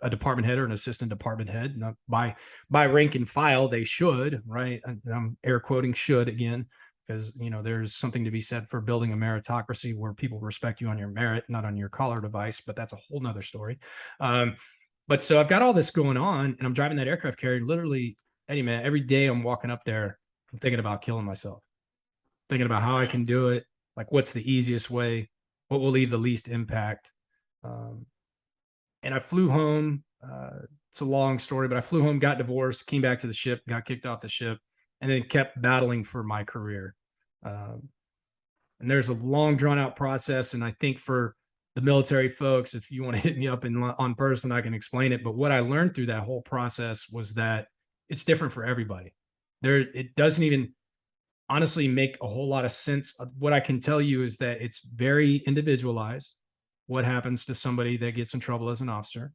a department head or an assistant department head, by rank and file, they should, right? I'm air quoting should again, because there's something to be said for building a meritocracy where people respect you on your merit, not on your collar device. But that's a whole nother story. But so I've got all this going on, and I'm driving that aircraft carrier. Literally, Eddie, man, every day I'm walking up there, I'm thinking about killing myself, thinking about how I can do it. Like, what's the easiest way? What will leave the least impact? And I flew home. It's a long story, but I flew home, got divorced, came back to the ship, got kicked off the ship, and then kept battling for my career. And there's a long, drawn out process. And I think for the military folks, if you want to hit me up on person, I can explain it. But what I learned through that whole process was that it's different for everybody. It doesn't even honestly make a whole lot of sense. What I can tell you is that it's very individualized. What happens to somebody that gets in trouble as an officer?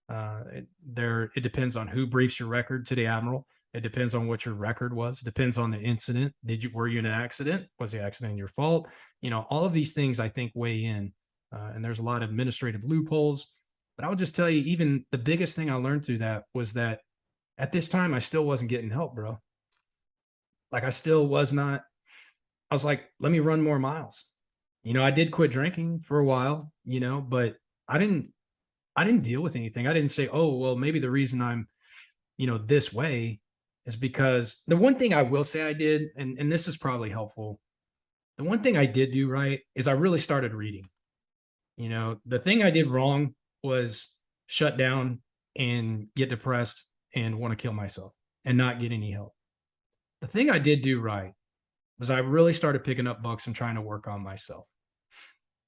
It depends on who briefs your record to the admiral. It depends on what your record was. It depends on the incident. Were you in an accident? Was the accident your fault? All of these things I think weigh in, and there's a lot of administrative loopholes. But I would just tell you, even the biggest thing I learned through that was that at this time I still wasn't getting help, bro. Like, I still was not. I was like, let me run more miles. I did quit drinking for a while, but I didn't deal with anything. I didn't say, oh, well, maybe the reason I'm, this way is because the one thing I will say I did, and this is probably helpful. The one thing I did do right is I really started reading. The thing I did wrong was shut down and get depressed and want to kill myself and not get any help. The thing I did do right was I really started picking up books and trying to work on myself.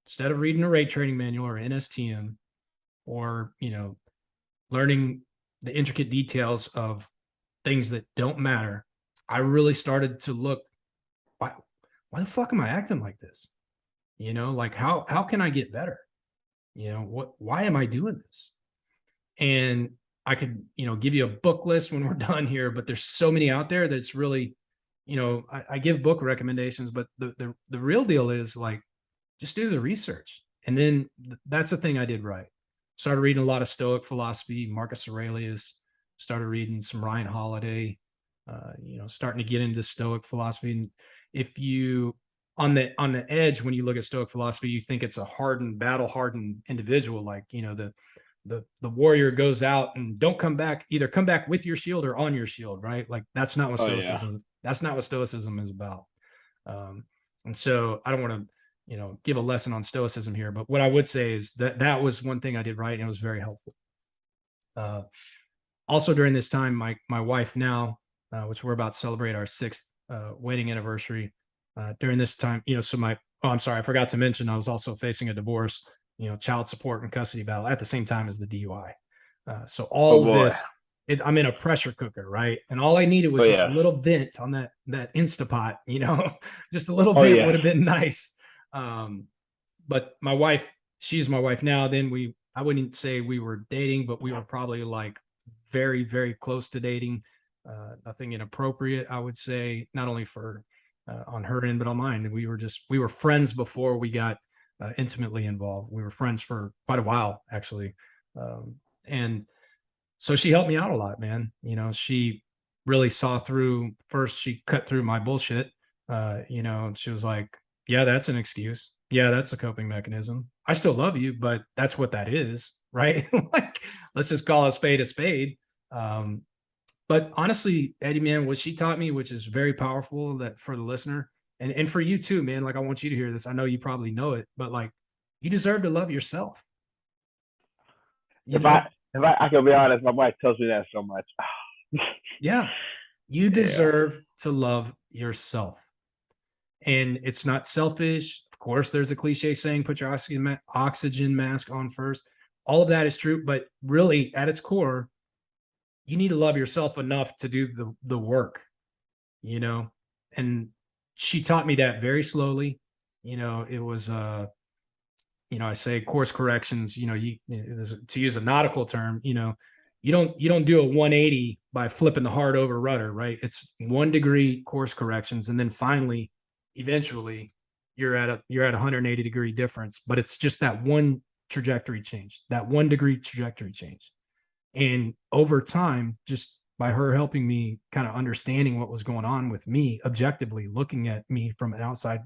Instead of reading a rate training manual or NSTM, or learning the intricate details of things that don't matter, I really started to look, why the fuck am I acting like this? Like, how can I get better? Why am I doing this? And I could give you a book list when we're done here, but there's so many out there that it's really, I give book recommendations, but the real deal is, like, just do the research. And then that's the thing I did right. Started reading a lot of Stoic philosophy, Marcus Aurelius, started reading some Ryan Holiday, starting to get into Stoic philosophy. And if you, on the edge, when you look at Stoic philosophy, you think it's a battle hardened individual, like, the warrior goes out and don't come back, either come back with your shield or on your shield, right? Like, that's not what that's not what Stoicism is about. And so I don't want to, give a lesson on Stoicism here, but what I would say is that was one thing I did right, and it was very helpful. Also during this time, my wife now, which we're about to celebrate our 6th wedding anniversary, during this time, I'm sorry, I forgot to mention, I was also facing a divorce, child support and custody battle at the same time as the DUI. So all of this, I'm in a pressure cooker, right? And all I needed was just a little vent on that Instapot, just a little vent would have been nice. But my wife, she's my wife now. Then I wouldn't say we were dating, but we were probably like very, very close to dating. Nothing inappropriate, I would say, not only for on her end, but on mine. We were friends before we got intimately involved. We were friends for quite a while, actually. And so she helped me out a lot, man. She really saw through. First, she cut through my bullshit. She was like, yeah, that's an excuse. Yeah, that's a coping mechanism. I still love you, but that's what that is, right? Like, let's just call a spade a spade. But honestly, Eddie, man, what she taught me, which is very powerful, that for the listener and for you too, man, like, I want you to hear this. I know you probably know it, but, like, you deserve to love yourself. If I can be honest, my wife tells me that so much. Yeah. You deserve to love yourself. And it's not selfish. Of course, there's a cliche saying, put your oxygen mask on first. All of that is true. But really, at its core, you need to love yourself enough to do the work, you know? And she taught me that very slowly. It was, I say course corrections, to use a nautical term, you don't do a 180 by flipping the hard over rudder, right? It's 1 degree course corrections. And then finally, eventually you're at 180-degree difference, but it's just that one trajectory change, that 1 degree trajectory change. And over time, just by her helping me kind of understanding what was going on with me, objectively looking at me from an outside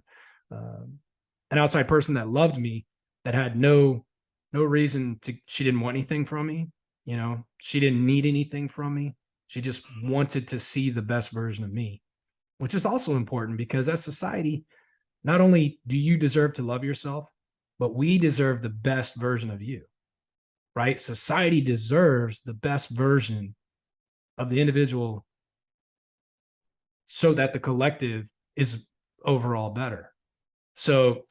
person that loved me, that had no reason to, she didn't want anything from me. She didn't need anything from me. She just wanted to see the best version of me, which is also important because as society, not only do you deserve to love yourself, but we deserve the best version of you, right? Society deserves the best version of the individual so that the collective is overall better. So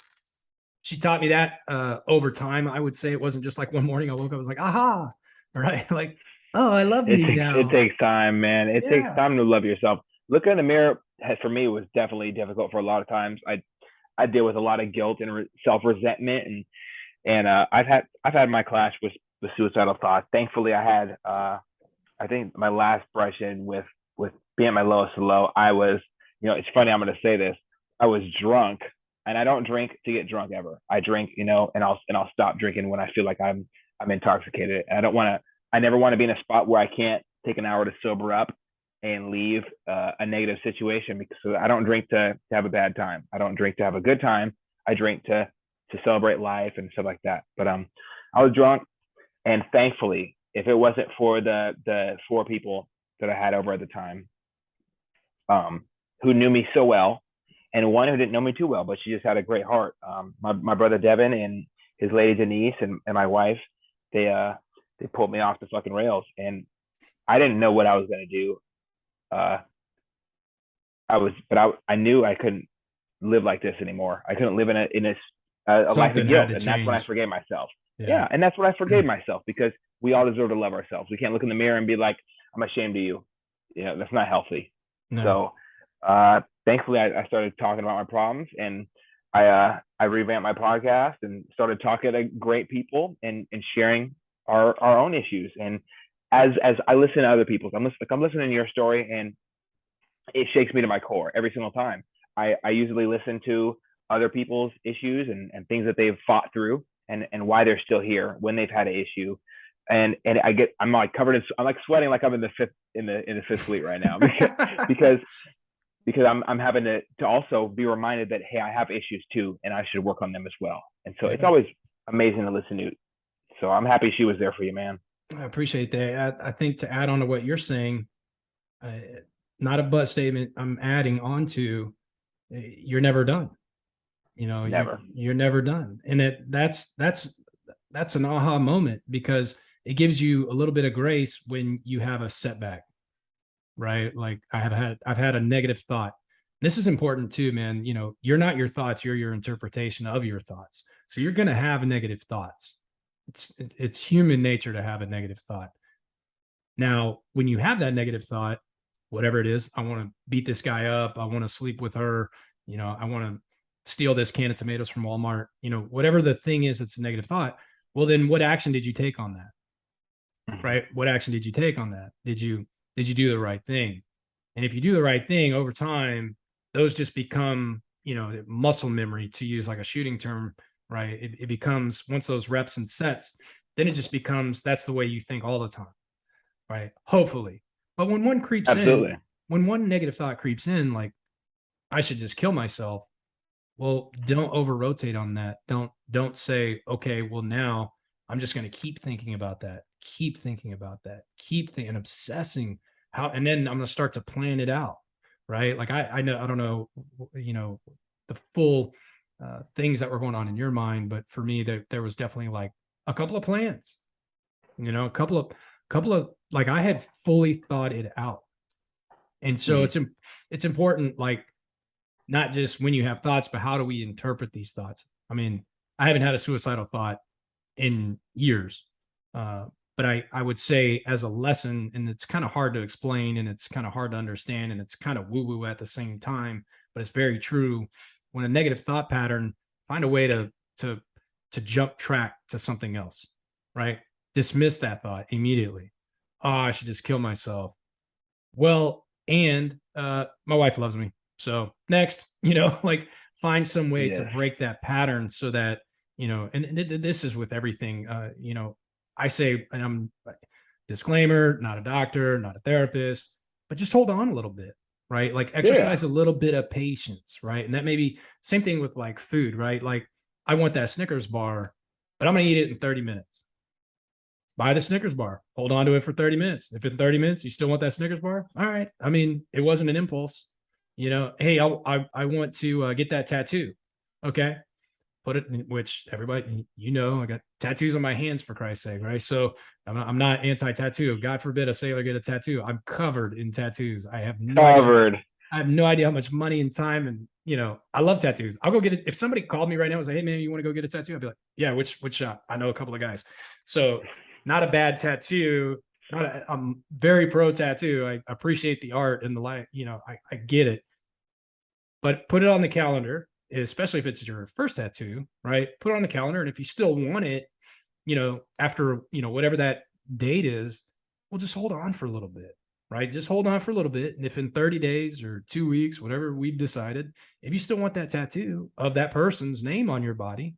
she taught me that over time. I would say it wasn't just like one morning I woke up, I was like, aha, right? Like, oh, I love me now. It takes time, man. It takes time to love yourself. Looking in the mirror for me was definitely difficult for a lot of times. I deal with a lot of guilt and self resentment, and I've had my clash with suicidal thoughts. Thankfully, I had I think my last brush in with being at my lowest low. I was, it's funny. I'm going to say this. I was drunk, and I don't drink to get drunk ever. I drink, and I'll stop drinking when I feel like I'm intoxicated. And I never want to be in a spot where I can't take an hour to sober up and leave a negative situation, because I don't drink to have a bad time. I don't drink to have a good time. I drink to celebrate life and stuff like that. But I was drunk, and thankfully, if it wasn't for the 4 people that I had over at the time, who knew me so well, and one who didn't know me too well, but she just had a great heart. My brother Devin and his lady Denise and my wife, they pulled me off the fucking rails, and I didn't know what I was gonna do. I knew I couldn't live like this anymore. I couldn't live in a life of guilt, and that's when I forgave myself. Yeah, and that's when I forgave myself, because we all deserve to love ourselves. We can't look in the mirror and be like, I'm ashamed of you. That's not healthy. No. So thankfully I started talking about my problems, and I revamped my podcast and started talking to great people and sharing our own issues. And as I listen to other people's, I'm listening to your story, and it shakes me to my core every single time. I usually listen to other people's issues and things that they've fought through, and why they're still here when they've had an issue. And I'm like covered in, I'm like sweating like I'm in the fifth fleet right now, because I'm having to also be reminded that, hey, I have issues too, and I should work on them as well. And so it's always amazing to listen to. So I'm happy she was there for you, man. I appreciate that. I think to add on to what you're saying, not a but statement, I'm adding on to, you're never done. Never. You're never done. And that's an aha moment, because it gives you a little bit of grace when you have a setback, right? Like I've had a negative thought. This is important too, man. You're not your thoughts, you're your interpretation of your thoughts. So you're going to have negative thoughts. It's human nature to have a negative thought. Now, when you have that negative thought, whatever it is, I want to beat this guy up, I want to sleep with her, I want to steal this can of tomatoes from Walmart, whatever the thing is, that's a negative thought. Well, then what action did you take on that? Right? What action did you take on that? Did you do the right thing? And if you do the right thing over time, those just become, muscle memory, to use like a shooting term, right? It becomes, once those reps and sets, then it just becomes, that's the way you think all the time, right? Hopefully. But when one creeps in, when one negative thought creeps in, like, I should just kill myself. Well, don't over rotate on that. Don't say, okay, well, now I'm just going to keep thinking about that, keep thinking about that, keep thinking, obsessing how, and then I'm going to start to plan it out, right? Like I don't know, the full things that were going on in your mind, but for me, there was definitely like a couple of plans, a couple of, like, I had fully thought it out. And so it's important, like, not just when you have thoughts, but how do we interpret these thoughts? I mean, I haven't had a suicidal thought in years. But I would say as a lesson, and it's kind of hard to explain and it's kind of hard to understand and it's kind of woo-woo at the same time, but it's very true. When a negative thought pattern, find a way to jump track to something else, right? Dismiss that thought immediately. Oh, I should just kill myself. Well, and my wife loves me. So next, like find some way to break that pattern so that, and this is with everything, I say, and I'm disclaimer, not a doctor, not a therapist, but just hold on a little bit, right? Like exercise a little bit of patience, right? And that may be same thing with like food, right? Like I want that Snickers bar, but I'm going to eat it in 30 minutes. Buy the Snickers bar, hold on to it for 30 minutes. If in 30 minutes you still want that Snickers bar, all right. I mean, it wasn't an impulse, hey, I want to get that tattoo. Okay. Put it in, which everybody, I got tattoos on my hands for Christ's sake, right? So I'm not anti-tattoo. God forbid a sailor get a tattoo. I'm covered in tattoos. I have no idea how much money and time, and I love tattoos. I'll go get it. If somebody called me right now and was like, "Hey man, you want to go get a tattoo?" I'd be like, "Yeah, which shop?" I know a couple of guys. So not a bad tattoo. I'm very pro tattoo. I appreciate the art and the light. I get it, but put it on the calendar, especially if it's your first tattoo, right? Put it on the calendar. And if you still want it, after, whatever that date is, well, just hold on for a little bit, right? Just hold on for a little bit. And if in 30 days or 2 weeks, whatever we've decided, if you still want that tattoo of that person's name on your body,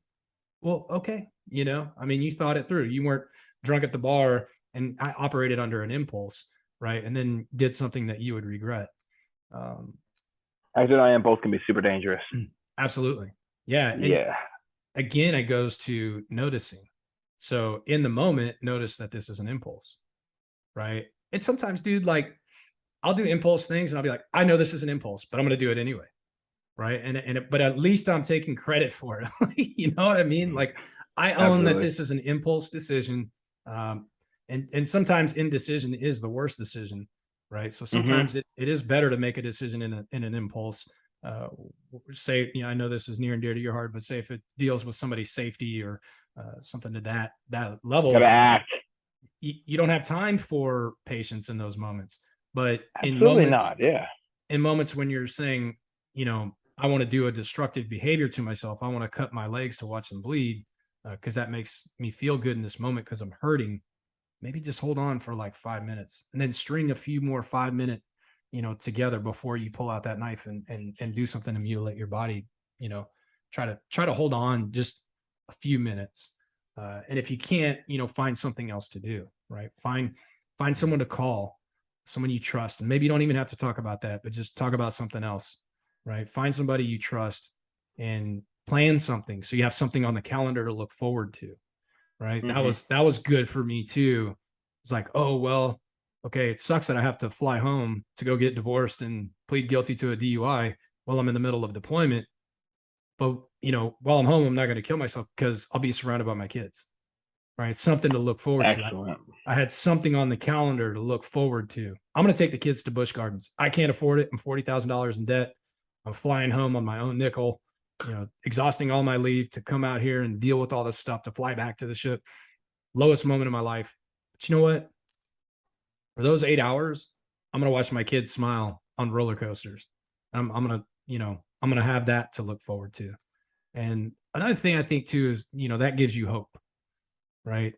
well, okay. I mean, you thought it through. You weren't drunk at the bar and I operated under an impulse, right? And then did something that you would regret. Acting on impulse can be super dangerous. Absolutely. Yeah. And again, it goes to noticing. So in the moment, notice that this is an impulse, right? And sometimes, dude, like I'll do impulse things and I'll be like, I know this is an impulse, but I'm going to do it anyway. Right. But at least I'm taking credit for it. You know what I mean? Like I own that this is an impulse decision. And sometimes indecision is the worst decision. Right. So sometimes it is better to make a decision in an impulse. Say, I know this is near and dear to your heart, but say if it deals with somebody's safety or something to that level, gotta act. You don't have time for patience in those moments. But absolutely in moments, not. Yeah. In moments when you're saying, I want to do a destructive behavior to myself, I want to cut my legs to watch them bleed because that makes me feel good in this moment because I'm hurting. Maybe just hold on for like 5 minutes and then string a few more 5-minute, together before you pull out that knife and do something to mutilate your body. Try to hold on just a few minutes. And if you can't, find something else to do, right? Find someone to call, someone you trust. And maybe you don't even have to talk about that, but just talk about something else, right? Find somebody you trust and plan something. So you have something on the calendar to look forward to, right? That was good for me too. It's like, oh, well, okay, it sucks that I have to fly home to go get divorced and plead guilty to a DUI while I'm in the middle of deployment. But, while I'm home, I'm not going to kill myself because I'll be surrounded by my kids, right? Something to look forward to. I had something on the calendar to look forward to. I'm going to take the kids to Busch Gardens. I can't afford it. I'm $40,000 in debt. I'm flying home on my own nickel, exhausting all my leave to come out here and deal with all this stuff to fly back to the ship. Lowest moment of my life. But you know what? For those 8 hours, I'm going to watch my kids smile on roller coasters. I'm going to have that to look forward to. And another thing I think too is, that gives you hope, right?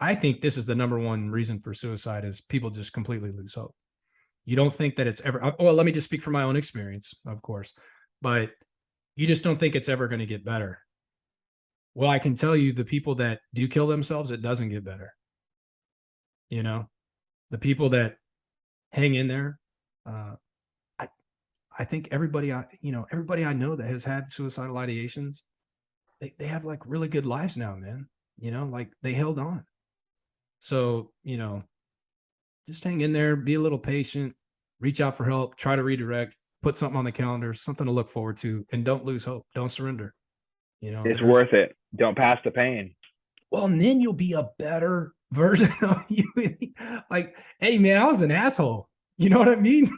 I think this is the number one reason for suicide is people just completely lose hope. You don't think that it's ever, well, let me just speak from my own experience, of course, but you just don't think it's ever going to get better. Well, I can tell you the people that do kill themselves, it doesn't get better. The people that hang in there, I think everybody I know that has had suicidal ideations, they have like really good lives now, man. Like they held on. So, just hang in there, be a little patient, reach out for help, try to redirect, put something on the calendar, something to look forward to, and don't lose hope. Don't surrender. It's worth it. Don't pass the pain. Well, and then you'll be a better version of you. Like, hey man, I was an asshole. You know what I mean?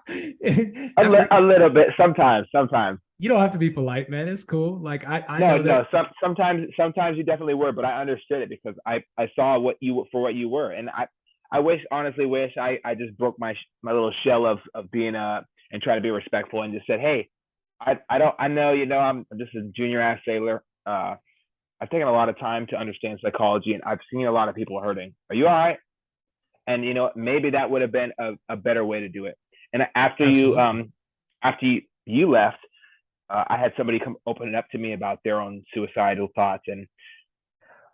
A little bit sometimes. You don't have to be polite, man. It's cool. Like I No, know that. no. Sometimes you definitely were, but I understood it because I saw what you were, and I honestly wish I just broke my little shell of being and try to be respectful and just said, hey, I don't I know I'm just a junior ass sailor. I've taken a lot of time to understand psychology, and I've seen a lot of people hurting. Are you all right? And maybe that would have been a better way to do it. And Absolutely. after you left, I had somebody come open it up to me about their own suicidal thoughts, and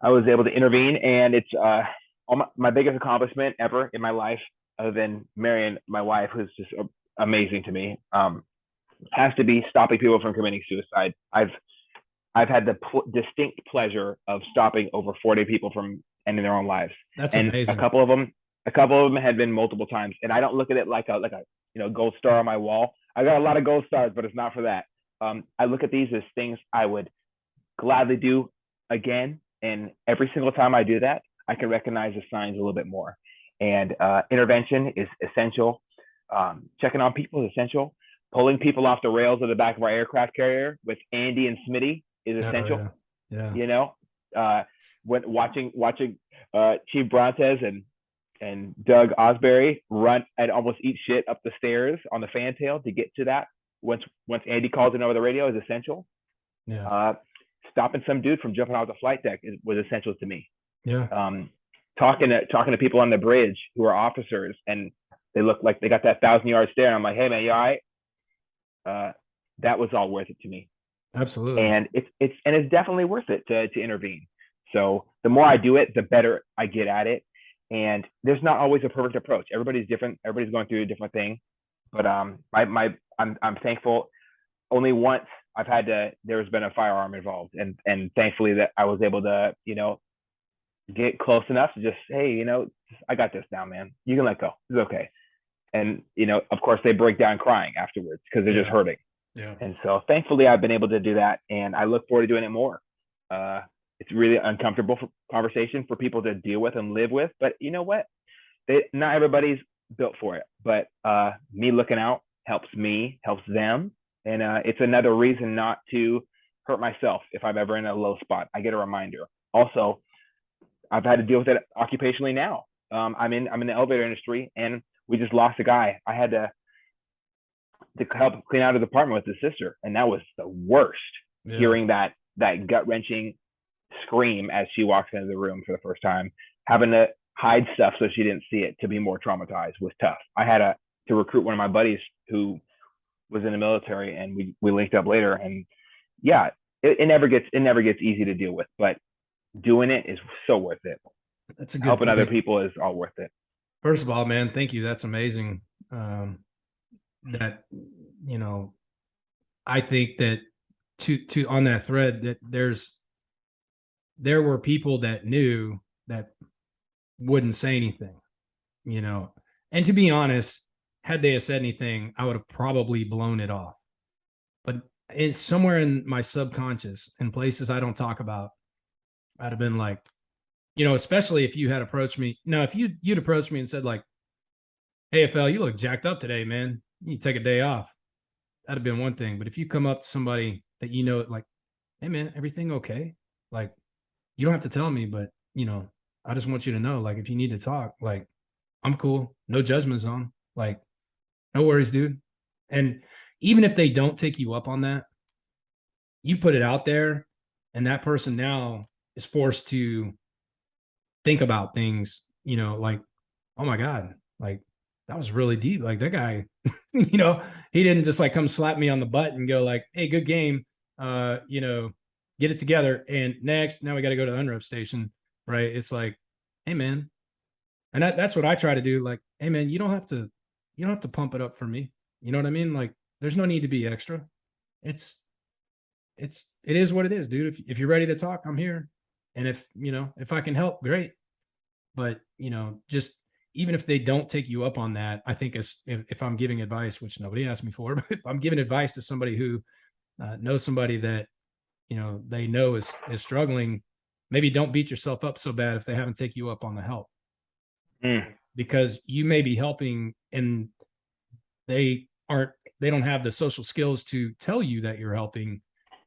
I was able to intervene. And it's my biggest accomplishment ever in my life, other than marrying my wife, who's just amazing to me. Has to be stopping people from committing suicide. I've had the distinct pleasure of stopping over 40 people from ending their own lives, That's and amazing. a couple of them had been multiple times. And I don't look at it like a gold star on my wall. I got a lot of gold stars, but it's not for that. I look at these as things I would gladly do again, and every single time I do that, I can recognize the signs a little bit more. And intervention is essential. Checking on people is essential. Pulling people off the rails of the back of our aircraft carrier with Andy and Smitty is Oh essential. yeah. Yeah. You know, when watching Chief Brontes and Doug Osbury run and almost eat shit up the stairs on the fantail to get to that. Once Andy calls it over the radio is essential. Yeah. Stopping some dude from jumping off the flight deck was essential to me. Yeah. Talking to people on the bridge who are officers, and they look like they got that 1,000-yard stare. And I'm like, hey man, you all right? That was all worth it to me. Absolutely. And it's definitely worth it to intervene. So the more I do it, the better I get at it. And there's not always a perfect approach. Everybody's different. Everybody's going through a different thing. But I'm thankful. Only once there's been a firearm involved, and thankfully that I was able to get close enough to just, hey, I got this now, man. You can let go. It's okay. And of course they break down crying afterwards because they're just hurting. Yeah. And so thankfully I've been able to do that, and I look forward to doing it more. It's really uncomfortable conversation for people to deal with and live with, but you know what? Not everybody's built for it. But me looking out helps me, helps them, and it's another reason not to hurt myself if I'm ever in a low spot. I get a reminder. Also, I've had to deal with it occupationally now. I'm in the elevator industry, and we just lost a guy. I had to help clean out his apartment with his sister, and that was the worst. Yeah. Hearing that gut wrenching scream as she walks into the room for the first time, having to hide stuff so she didn't see it to be more traumatized was tough. I had to recruit one of my buddies who was in the military, and we linked up later. And yeah, it never gets easy to deal with, but doing it is so worth it. That's a good Helping point. other people is all worth it. First of all, man, thank you. That's amazing. That I think that to on that thread that there were people that knew that wouldn't say anything, and to be honest, had they have said anything, I would have probably blown it off. But it's somewhere in my subconscious, in places I don't talk about, I'd have been like, especially if you had approached me. Now, if you'd approached me and said like, hey, FL, you look jacked up today, man. You take a day off. That'd have been one thing. But if you come up to somebody that like, hey man, everything okay? Like, you don't have to tell me, but I just want you to know, like, if you need to talk, like, I'm cool. No judgment zone. Like, no worries, dude. And even if they don't take you up on that, you put it out there, and that person now is forced to think about things, like, oh my God, like that was really deep. Like that guy, he didn't just like come slap me on the butt and go like, hey, good game. Get it together. And next, now we got to go to the unrep station. Right. It's like, hey man. And that's what I try to do. Like, hey man, you don't have to pump it up for me. You know what I mean? Like, there's no need to be extra. It is what it is, dude. If you're ready to talk, I'm here. And if I can help, great. But, just even if they don't take you up on that, I think if I'm giving advice, which nobody asked me for, but if I'm giving advice to somebody who knows somebody that, they know is struggling, maybe don't beat yourself up so bad if they haven't taken you up on the help. Because you may be helping and they aren't they don't have the social skills to tell you that you're helping,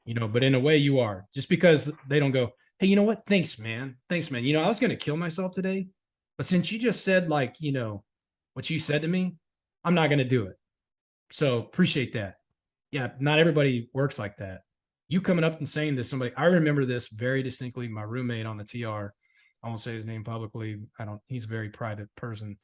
but in a way you are, just because they don't go, hey, you know what? Thanks, man. Thanks, man. I was going to kill myself today, but since you just said like, what you said to me, I'm not going to do it. So appreciate that. Yeah. Not everybody works like that. You coming up and saying to somebody, I remember this very distinctly. My roommate on the TR, I won't say his name publicly. He's a very private person.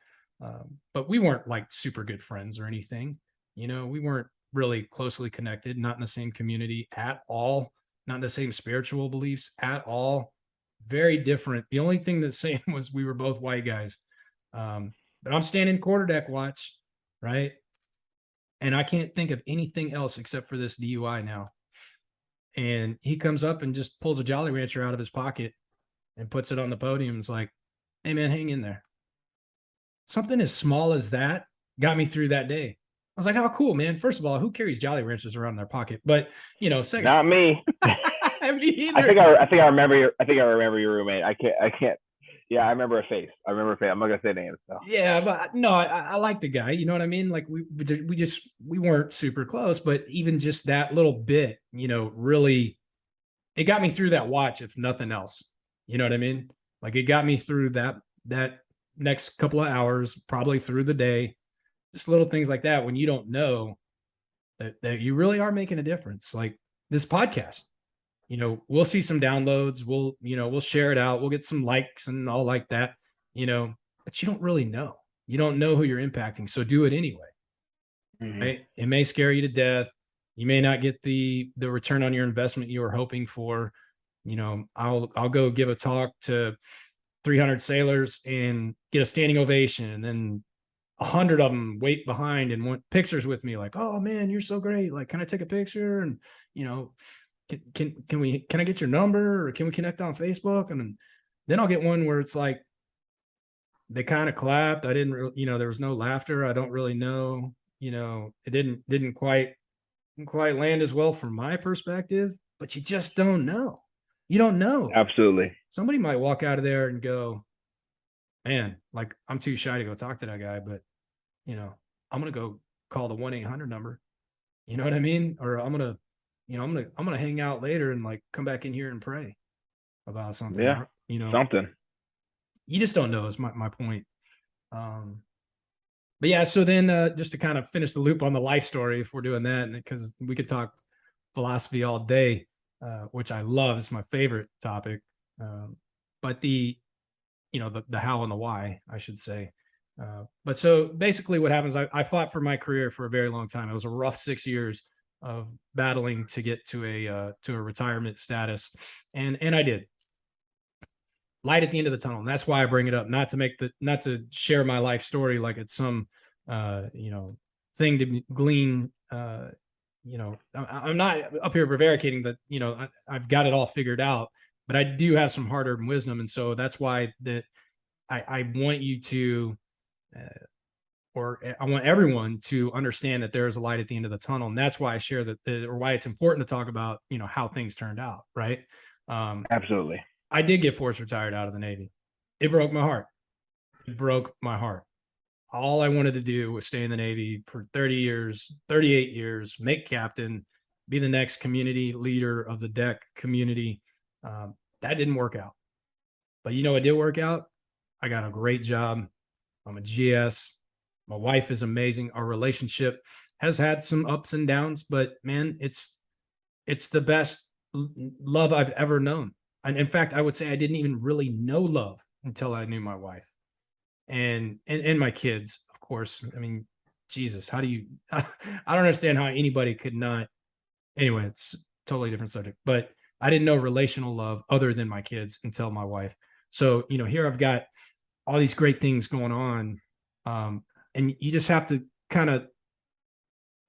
But we weren't like super good friends or anything. We weren't really closely connected, not in the same community at all, not in the same spiritual beliefs at all. Very different. The only thing that's same was we were both white guys. But I'm standing quarterdeck watch, right? And I can't think of anything else except for this DUI now. And he comes up and just pulls a Jolly Rancher out of his pocket and puts it on the podium. And is like, hey, man, hang in there. Something as small as that got me through that day. I was like, oh, cool, man. First of all, who carries Jolly Ranchers around in their pocket? But, second. Not me. Me either. I think I remember your roommate. I can't. Yeah, I remember a face. I'm not gonna say names. So. Yeah, but no, I like the guy. You know what I mean? Like we weren't super close, but even just that little bit, really, it got me through that watch, if nothing else. You know what I mean? Like it got me through that next couple of hours, probably through the day. Just little things like that when you don't know that you really are making a difference. Like this podcast. We'll see some downloads. We'll share it out. We'll get some likes and all like that, but you don't really know. You don't know who you're impacting. So do it anyway. Mm-hmm. Right? It may scare you to death. You may not get the return on your investment you were hoping for. I'll go give a talk to 300 sailors and get a standing ovation. And then 100 of them wait behind and want pictures with me. Like, oh man, you're so great. Like, can I take a picture? And, can I get your number, or can we connect on Facebook? And then I'll get one where it's like, they kind of clapped. I didn't really, there was no laughter. I don't really know, it didn't quite land as well from my perspective, but you just don't know. You don't know. Absolutely. Somebody might walk out of there and go, man, like I'm too shy to go talk to that guy, but I'm going to go call the 1-800 number. You know what I mean? Or I'm going to hang out later and like come back in here and pray about something. Yeah. Something. You just don't know is my point. But yeah, so then just to kind of finish the loop on the life story, if we're doing that, because we could talk philosophy all day, which I love. It's my favorite topic. But the how and the why, I should say. But so basically what happens, I fought for my career for a very long time. It was a rough 6 years of battling to get to a retirement status. And I did. Light at the end of the tunnel. And that's why I bring it up, not to share my life story like it's some thing to glean. I'm not up here prevaricating that, I've got it all figured out, but I do have some hard-earned wisdom. And so that's why that I want you to or I want everyone to understand that there is a light at the end of the tunnel. And that's why I share that, or why it's important to talk about, how things turned out. Right. Absolutely. I did get forced retired out of the Navy. It broke my heart. It broke my heart. All I wanted to do was stay in the Navy for 30 years, 38 years, make captain, be the next community leader of the deck community. That didn't work out. But it did work out. I got a great job. I'm a GS. My wife is amazing. Our relationship has had some ups and downs, but man, it's the best love I've ever known. And in fact, I would say I didn't even really know love until I knew my wife and my kids, of course. I mean, Jesus, how do you, I don't understand how anybody could not, anyway, it's a totally different subject, but I didn't know relational love other than my kids until my wife. So, here I've got all these great things going on. And you just have to kind of,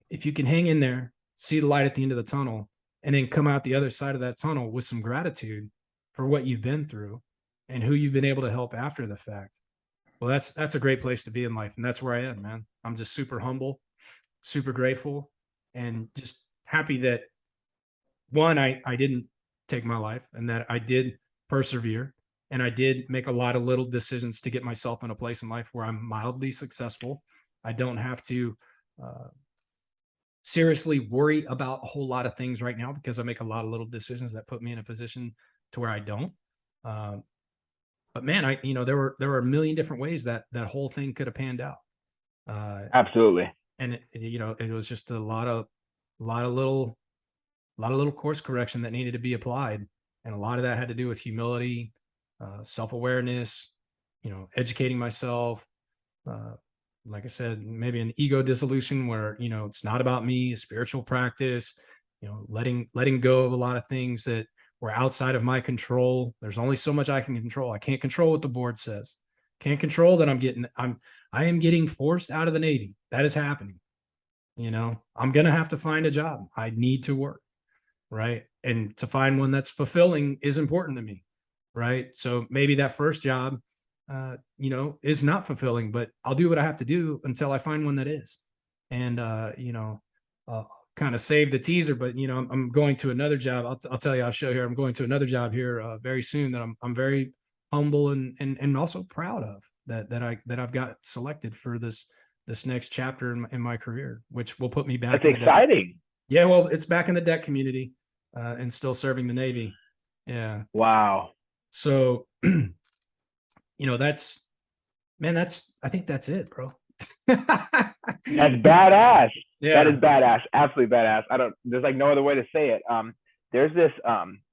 if you can hang in there, see the light at the end of the tunnel, and then come out the other side of that tunnel with some gratitude for what you've been through and who you've been able to help after the fact. Well, that's a great place to be in life. And that's where I am, man. I'm just super humble, super grateful, and just happy that one, I didn't take my life, and that I did persevere, and I did make a lot of little decisions to get myself in a place in life where I'm mildly successful. I don't have to seriously worry about a whole lot of things right now because I make a lot of little decisions that put me in a position to where I don't. But man, there were a million different ways that whole thing could have panned out. Absolutely. And it was just a lot of little course correction that needed to be applied, and a lot of that had to do with humility, self-awareness, educating myself. Like I said, maybe an ego dissolution where it's not about me, a spiritual practice. Letting go of a lot of things that were outside of my control. There's only so much I can control. I can't control what the board says. Can't control that I am getting forced out of the Navy. That is happening. I'm gonna have to find a job. I need to work, right? And to find one that's fulfilling is important to me, right? So maybe that first job, is not fulfilling, but I'll do what I have to do until I find one that is. And kind of save the teaser, but I'm going to another job. I'll tell you, I'll show here. I'm going to another job here very soon that I'm very humble and also proud of that I've got selected for this next chapter in my career, which will put me back. That's exciting. Yeah, well, it's back in the deck community and still serving the Navy. Yeah. Wow. So, I think that's it, bro. That's badass. Yeah. That is badass. Absolutely badass. There's like no other way to say it. There's this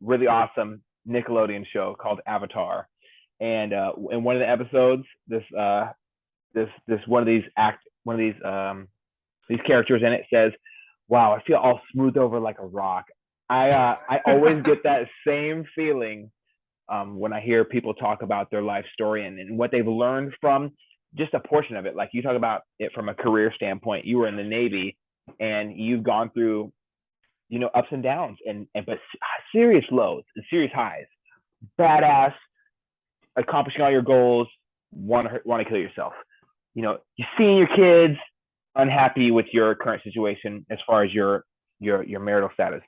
really awesome Nickelodeon show called Avatar. And in one of the episodes, this one of these characters in it says, "Wow, I feel all smoothed over like a rock." I always get that same feeling when I hear people talk about their life story and what they've learned from just a portion of it. Like you talk about it from a career standpoint. You were in the Navy and you've gone through, ups and downs but serious lows and serious highs. Badass, accomplishing all your goals, want to kill yourself. You're seeing your kids unhappy with your current situation as far as your marital status,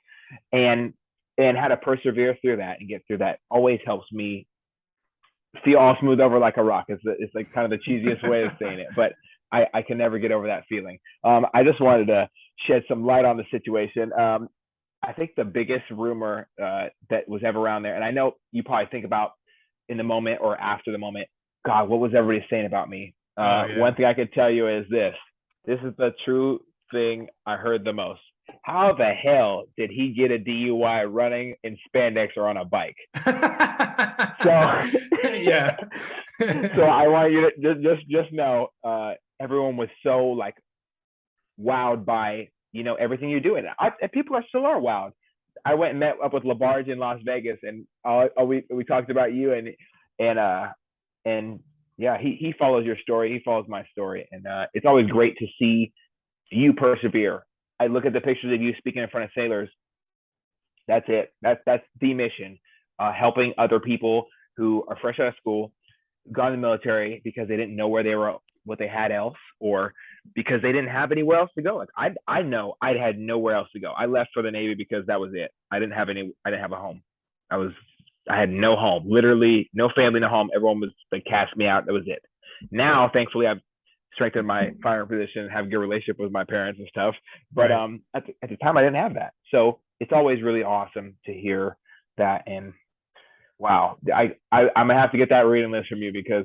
and how to persevere through that and get through that always helps me feel all smooth over like a rock. It's like kind of the cheesiest way of saying it, but I can never get over that feeling. I just wanted to shed some light on the situation. I think the biggest rumor that was ever around there, and I know you probably think about in the moment or after the moment, God, what was everybody saying about me? Yeah. One thing I could tell you is this is the true thing I heard the most. How the hell did he get a DUI running in spandex or on a bike? So yeah. So I want you to just know, everyone was so like wowed by everything you do, and people still are wowed. I went and met up with LaBarge in Las Vegas, and we talked about you and yeah, he follows your story, he follows my story, and it's always great to see you persevere. I look at the pictures of you speaking in front of sailors. That's it. That's the mission. Helping other people who are fresh out of school, gone in the military because they didn't know where they were, what they had else, or because they didn't have anywhere else to go. Like I know I had nowhere else to go. I left for the Navy because that was it. I didn't have a home. I had no home, literally no family, no home. Everyone was like cast me out. That was it. Now, thankfully, I've strengthened my firearm position, have a good relationship with my parents and stuff. But right. At the time, I didn't have that. So it's always really awesome to hear that. And wow, I'm gonna have to get that reading list from you because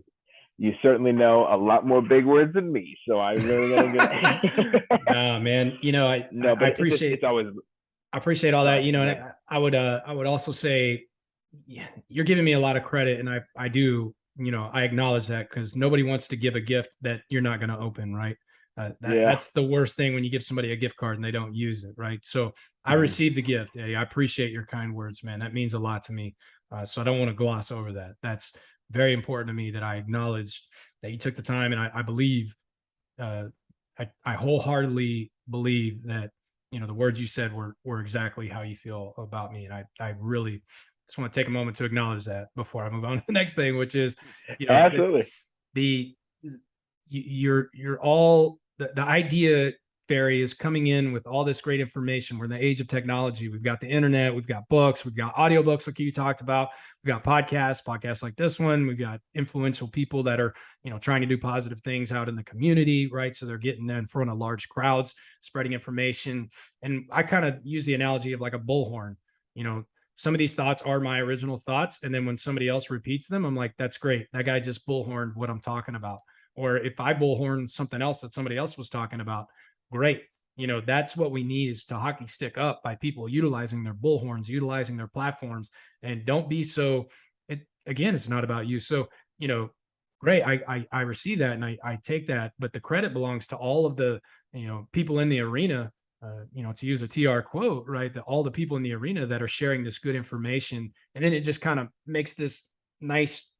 you certainly know a lot more big words than me. So I really gotta get. No, man. I appreciate. It's always. I appreciate all that. And I would also say, you're giving me a lot of credit, and I do. I acknowledge that because nobody wants to give a gift that you're not going to open, right? That's the worst thing when you give somebody a gift card and they don't use it, right? So I received the gift. I appreciate your kind words, man. That means a lot to me. So I don't want to gloss over that. That's very important to me that I acknowledge that you took the time, and I believe, I wholeheartedly believe that the words you said were exactly how you feel about me, and I really just want to take a moment to acknowledge that before I move on to the next thing, which is, absolutely you're all the idea fairy is coming in with all this great information. We're in the age of technology. We've got the internet, we've got books, we've got audiobooks like you talked about, we've got podcasts like this one, we've got influential people that are, trying to do positive things out in the community, right? So they're getting in front of large crowds, spreading information. And I kind of use the analogy of like a bullhorn. Some of these thoughts are my original thoughts. And then when somebody else repeats them, I'm like, that's great. That guy just bullhorned what I'm talking about. Or if I bullhorn something else that somebody else was talking about, great. That's what we need, is to hockey stick up by people utilizing their bullhorns, utilizing their platforms, and don't be so, it's not about you. So, great. I receive that and I take that, but the credit belongs to all of the, people in the arena, to use a TR quote, right? That all the people in the arena that are sharing this good information. And then it just kind of makes this nice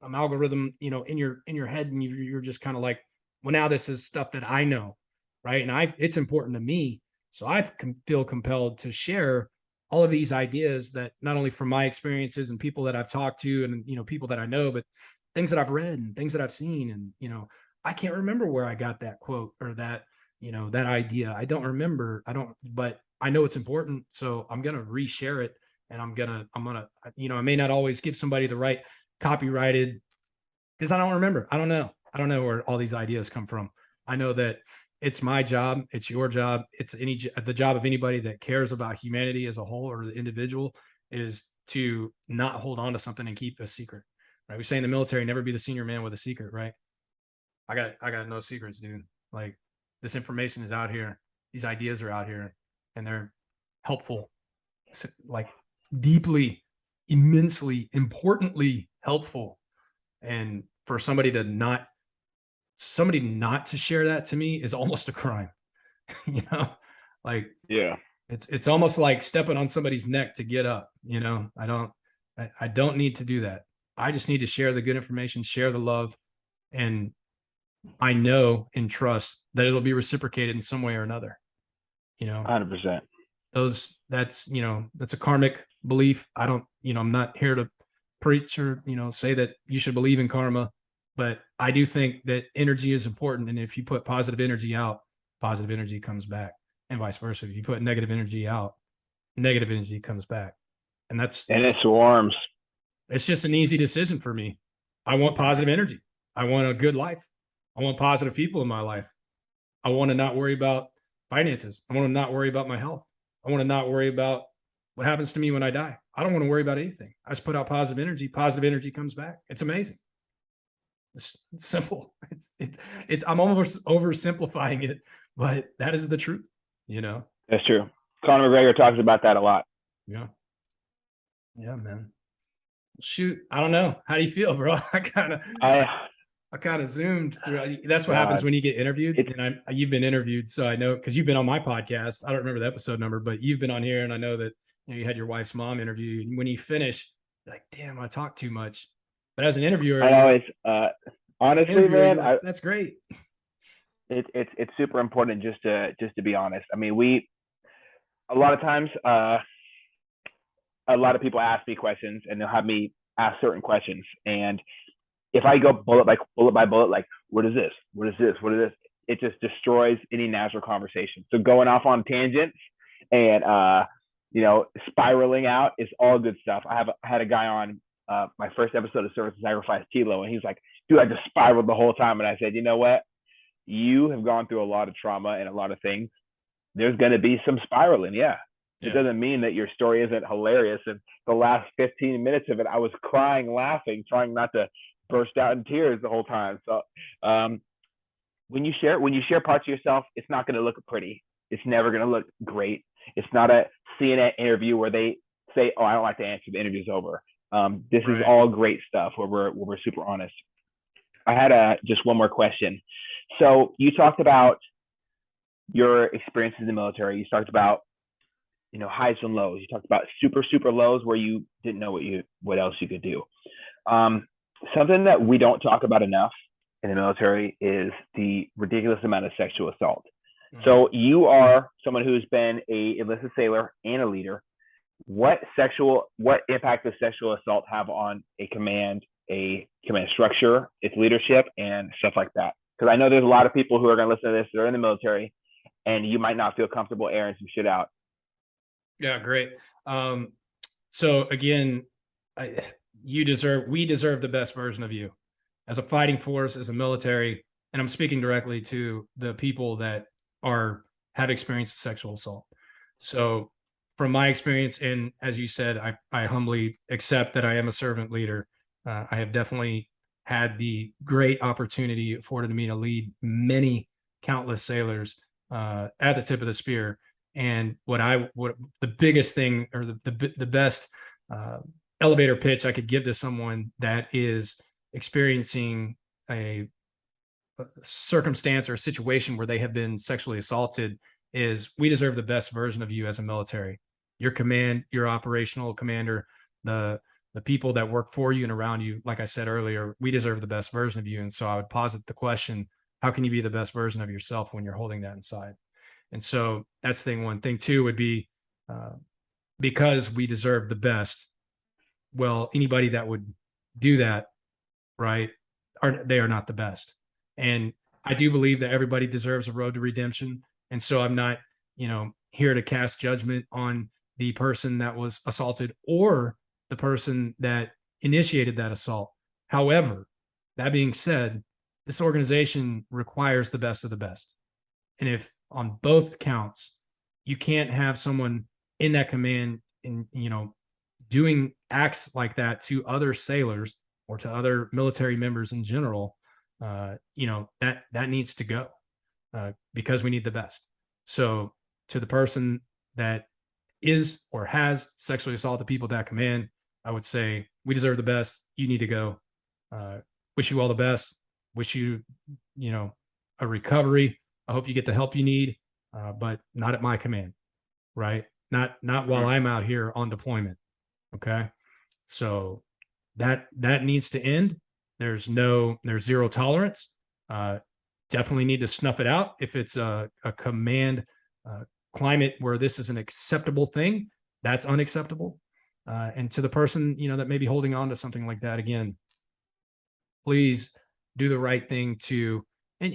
algorithm, in your head. And you're just kind of like, well, now this is stuff that I know. Right. And it's important to me. So I feel compelled to share all of these ideas that not only from my experiences and people that I've talked to and, people that I know, but things that I've read and things that I've seen. And, I can't remember where I got that quote or that, that idea. I don't remember. But I know it's important. So I'm going to reshare it, and I'm going to, I may not always give somebody the right copyrighted, because I don't remember. I don't know where all these ideas come from. I know that it's my job. It's your job. It's the job of anybody that cares about humanity as a whole or the individual, is to not hold on to something and keep a secret, right? We say in the military, never be the senior man with a secret, right? I got no secrets, dude. Like, this information is out here. These ideas are out here, and they're helpful, like deeply, immensely, importantly helpful. And for somebody not to share that to me is almost a crime. Like, yeah, it's almost like stepping on somebody's neck to get up. I don't need to do that. I just need to share the good information, share the love, and I know and trust that it'll be reciprocated in some way or another. 100%. That's a karmic belief. I don't, I'm not here to preach or, say that you should believe in karma, but I do think that energy is important. And if you put positive energy out, positive energy comes back, and vice versa. If you put negative energy out, negative energy comes back. And it swarms. It's just an easy decision for me. I want positive energy. I want a good life. I want positive people in my life. I want to not worry about finances. I want to not worry about my health. I want to not worry about what happens to me when I die. I don't want to worry about anything. I just put out positive energy. Positive energy comes back. It's amazing. It's simple. It's I'm almost oversimplifying it, but that is the truth. That's true. Conor McGregor talks about that a lot. Yeah, man. Shoot, I don't know. How do you feel, bro? I kind of zoomed through. That's what happens when you get interviewed. And you've been interviewed, so I know, because you've been on my podcast. I don't remember the episode number, but you've been on here, and I know that you had your wife's mom interview. And when you finish, you're like, damn, I talk too much. But as an interviewer, I know honestly, man, like, that's great. It's super important just to be honest. I mean, a lot of times, a lot of people ask me questions, and they'll have me ask certain questions, and if I go bullet by bullet, like, what is this? What is this? What is this? It just destroys any natural conversation. So going off on tangents and spiraling out is all good stuff. I had a guy on my first episode of Service and Sacrifice, Tilo, and he's like, dude, I just spiraled the whole time. And I said, you know what? You have gone through a lot of trauma and a lot of things. There's going to be some spiraling. Yeah. It doesn't mean that your story isn't hilarious. And the last 15 minutes of it, I was crying, laughing, trying not to burst out in tears the whole time. So when you share parts of yourself, it's not going to look pretty. It's never going to look great. It's not a CNN interview where they say, oh, I don't like to answer, the interview's over. This is all great stuff where we're super honest. I had just one more question. So you talked about your experiences in the military. You talked about, highs and lows. You talked about super, super lows where you didn't know what else you could do. Something that we don't talk about enough in the military is the ridiculous amount of sexual assault. Mm-hmm. So you are someone who's been a enlisted sailor and a leader. What impact does sexual assault have on a command structure, its leadership, and stuff like that? Because I know there's a lot of people who are going to listen to this that are in the military, and you might not feel comfortable airing some shit out. Yeah, great. So again, we deserve the best version of you as a fighting force, as a military, and I'm speaking directly to the people that have experienced sexual assault. So from my experience, and as you said, I humbly accept that I am a servant leader. I have definitely had the great opportunity afforded to me to lead many countless sailors at the tip of the spear. And what the biggest thing, or the best elevator pitch I could give to someone that is experiencing a circumstance or a situation where they have been sexually assaulted is, we deserve the best version of you as a military. Your command, your operational commander, the people that work for you and around you, like I said earlier, we deserve the best version of you. And so I would posit the question, how can you be the best version of yourself when you're holding that inside? And so that's thing one. Thing two would be, because we deserve the best, well, anybody that would do that, right, they are not the best. And I do believe that everybody deserves a road to redemption. And so I'm not, here to cast judgment on the person that was assaulted or the person that initiated that assault. However, that being said, this organization requires the best of the best. And if on both counts, you can't have someone in that command and, doing acts like that to other sailors or to other military members in general, that needs to go because we need the best. So to the person that is or has sexually assaulted people at that command, I would say, we deserve the best. You need to go. Wish you all the best. Wish you, a recovery. I hope you get the help you need, but not at my command, right? Not while I'm out here on deployment. Okay. So that needs to end. There's zero tolerance. Definitely need to snuff it out. If it's a command climate where this is an acceptable thing, that's unacceptable. And to the person, that may be holding on to something like that, again, please do the right thing to, and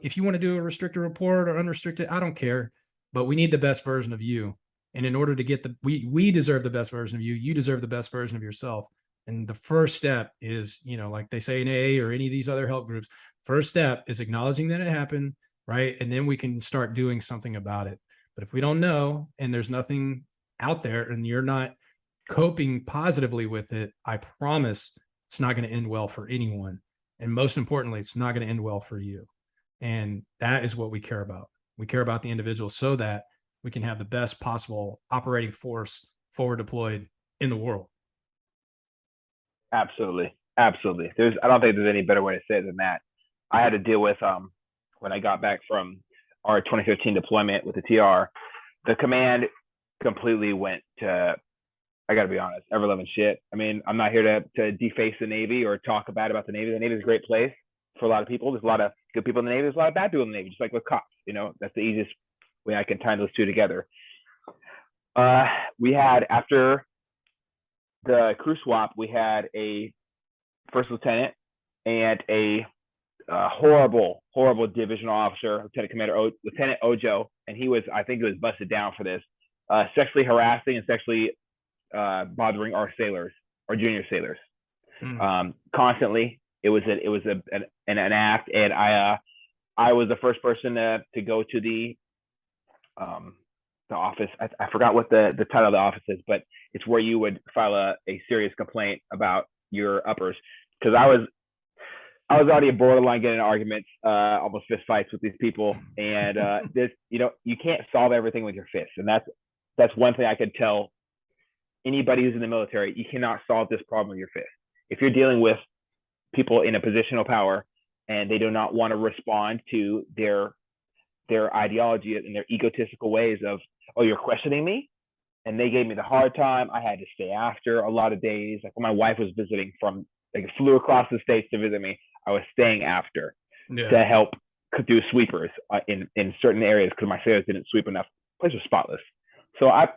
if you want to do a restricted report or unrestricted, I don't care, but we need the best version of you. And in order to get we deserve the best version of you, you deserve the best version of yourself. And the first step is, like they say in AA or any of these other help groups, first step is acknowledging that it happened, right? And then we can start doing something about it. But if we don't know and there's nothing out there and you're not coping positively with it, I promise it's not going to end well for anyone. And most importantly, it's not going to end well for you. And that is what we care about. We care about the individual so that we can have the best possible operating force forward deployed in the world. Absolutely. I don't think there's any better way to say it than that. I had to deal with, when I got back from our 2015 deployment with the TR, the command completely went to, I got to be honest, ever loving shit. I mean, I'm not here to deface the Navy or talk bad about the Navy. The Navy is a great place for a lot of people. There's a lot of good people in the Navy. There's a lot of bad people in the Navy, just like with cops. That's the easiest way I can tie those two together. We had, after the crew swap, we had a first lieutenant and a horrible divisional officer, Lieutenant Ojo, and I think he was busted down for this, sexually harassing and sexually bothering our sailors, our junior sailors, constantly. It was an act, and I was the first person to go to the office. I forgot what the title of the office is, but it's where you would file a serious complaint about your uppers, because I was already a borderline getting in arguments, almost fist fights with these people, and you can't solve everything with your fists, and that's one thing I could tell anybody who's in the military. You cannot solve this problem with your fist. If you're dealing with people in a position of power and they do not want to respond to their ideology and their egotistical ways of, oh, you're questioning me, and they gave me the hard time. I had to stay after a lot of days. Like when my wife was visiting flew across the states to visit me, I was staying after to help do sweepers in certain areas because my sailors didn't sweep enough. The place was spotless. So I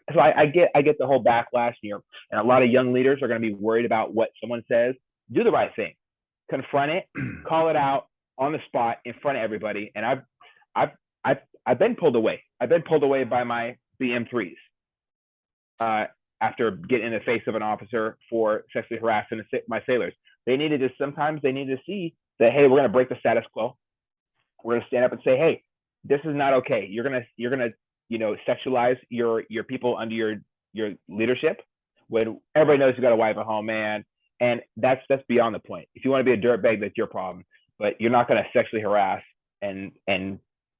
get the whole backlash here, and a lot of young leaders are going to be worried about what someone says. Do the right thing, confront it, call it out on the spot in front of everybody. And I've been pulled away. I've been pulled away by my BM3s after getting in the face of an officer for sexually harassing my sailors. Sometimes they need to see that, hey, we're going to break the status quo. We're going to stand up and say, hey, this is not okay. You're going to sexualize your people under your leadership when everybody knows you got a wife at home, man. And that's beyond the point. If you want to be a dirtbag, that's your problem. But you're not going to sexually harass and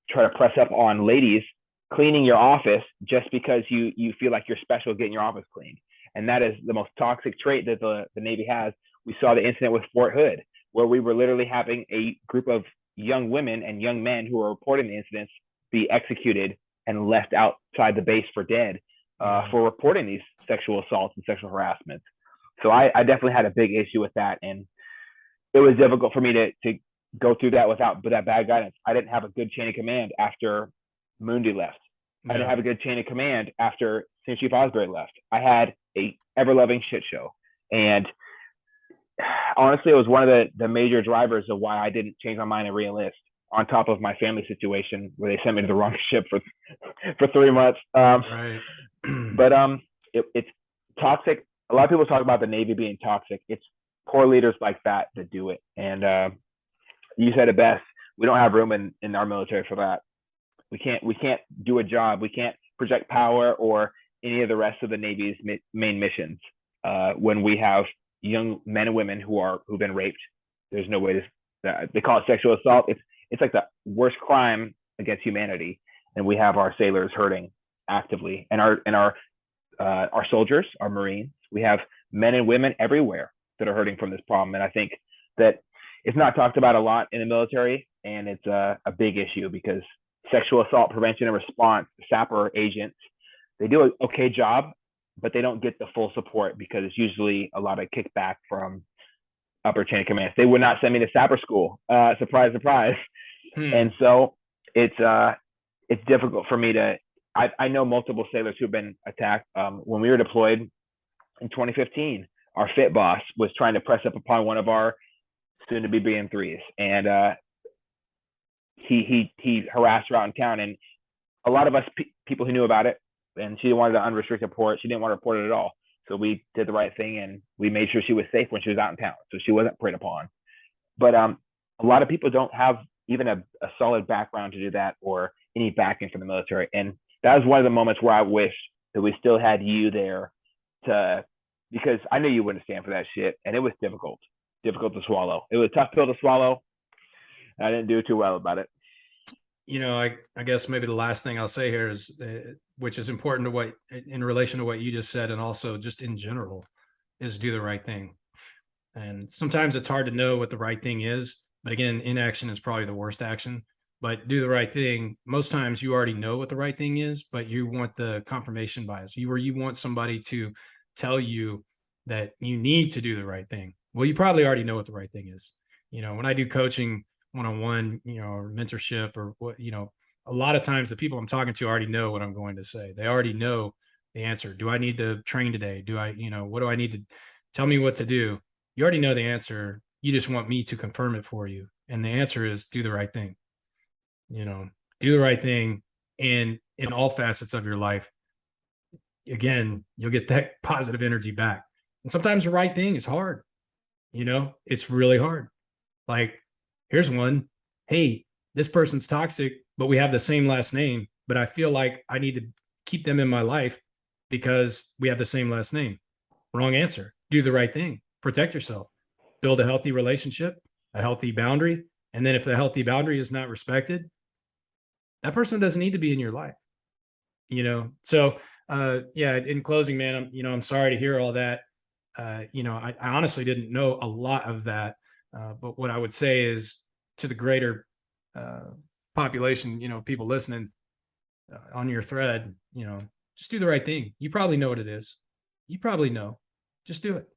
try to press up on ladies cleaning your office just because you feel like you're special getting your office cleaned. And that is the most toxic trait that the Navy has. We saw the incident with Fort Hood, where we were literally having a group of young women and young men who were reporting the incidents be executed and left outside the base for dead for reporting these sexual assaults and sexual harassments. So I definitely had a big issue with that. And it was difficult for me to go through that with that bad guidance. I didn't have a good chain of command after Mundi left. I didn't have a good chain of command after Senior Chief Osbury left. I had a ever-loving shit show. And honestly, it was one of the major drivers of why I didn't change my mind and re-enlist, on top of my family situation where they sent me to the wrong ship for 3 months. Right. But it's toxic. A lot of people talk about the Navy being toxic. It's poor leaders like that do it. And you said it best. We don't have room in our military for that. We can't do a job. We can't project power or any of the rest of the Navy's main missions when we have young men and women who've been raped. There's no way to. They call it sexual assault. It's like the worst crime against humanity, and we have our sailors hurting actively, and our soldiers, our Marines. We have men and women everywhere that are hurting from this problem, and I think that it's not talked about a lot in the military, and it's a big issue because sexual assault prevention and response, SAPR agents, they do an okay job, but they don't get the full support because it's usually a lot of kickback from upper chain of command. They would not send me to SAPR school. Surprise, surprise. And so it's difficult for me to. I know multiple sailors who've been attacked. When we were deployed in 2015, our FIT boss was trying to press up upon one of our soon-to-be BM3s, and he harassed her out in town. And a lot of us people who knew about it, and she wanted to unrestricted report. She didn't want to report it at all. So we did the right thing, and we made sure she was safe when she was out in town, so she wasn't preyed upon. But a lot of people don't have even a solid background to do that or any backing from the military. And that was one of the moments where I wish that we still had you there because I knew you wouldn't stand for that shit, and it was difficult to swallow. It was a tough pill to swallow. I didn't do too well about it. I guess maybe the last thing I'll say here is, which is important to in relation to what you just said, and also just in general, is do the right thing. And sometimes it's hard to know what the right thing is, but again, inaction is probably the worst action. But do the right thing. Most times you already know what the right thing is, but you want the confirmation bias. You want somebody to tell you that you need to do the right thing. Well, you probably already know what the right thing is. When I do coaching one-on-one, or mentorship or what, a lot of times the people I'm talking to already know what I'm going to say. They already know the answer. Do I need to train today? Do I, what do I need to tell me what to do? You already know the answer. You just want me to confirm it for you. And the answer is do the right thing. Do the right thing. And in all facets of your life, again, you'll get that positive energy back. And sometimes the right thing is hard. It's really hard. Like, here's one. Hey, this person's toxic, but we have the same last name, but I feel like I need to keep them in my life because we have the same last name. Wrong answer. Do the right thing. Protect yourself. Build a healthy relationship, a healthy boundary. And then if the healthy boundary is not respected, that person doesn't need to be in your life. So in closing, man, I'm sorry to hear all that. I honestly didn't know a lot of that. But what I would say is to the greater population, people listening on your thread, just do the right thing. You probably know what it is. You probably know. Just do it.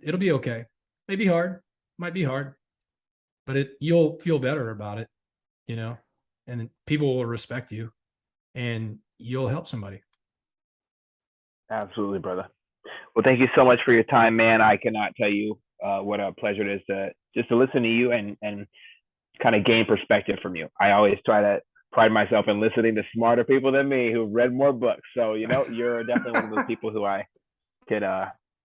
It'll be okay. Maybe hard, might be hard, but you'll feel better about it, and people will respect you and you'll help somebody. Absolutely, brother. Well, thank you so much for your time, man. I cannot tell you what a pleasure it is to listen to you and kind of gain perspective from you. I always try to pride myself in listening to smarter people than me who've read more books. So, you're definitely one of those people who I could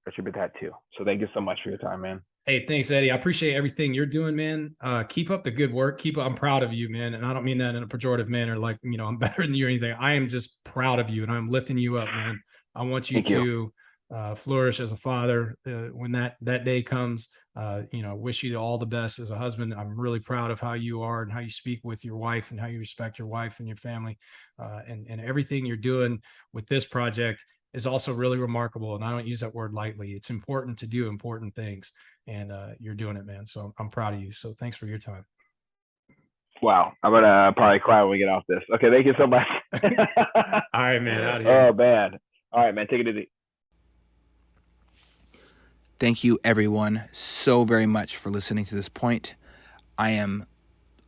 attribute that to. So thank you so much for your time, man. Hey, thanks, Eddie. I appreciate everything you're doing, man. Keep up the good work. I'm proud of you, man. And I don't mean that in a pejorative manner, like, I'm better than you or anything. I am just proud of you and I'm lifting you up, man. I want you Thank you. to flourish as a father when that day comes. Wish you all the best as a husband. I'm really proud of how you are and how you speak with your wife and how you respect your wife and your family, and everything you're doing with this project is also really remarkable. And I don't use that word lightly. It's important to do important things, and you're doing it, man. So I'm proud of you. So thanks for your time. Wow, I'm gonna probably cry when we get off this. Okay, thank you so much. All right, man. Out here. Oh man. All right, man. Take it easy. Thank you, everyone, so very much for listening to this point. I am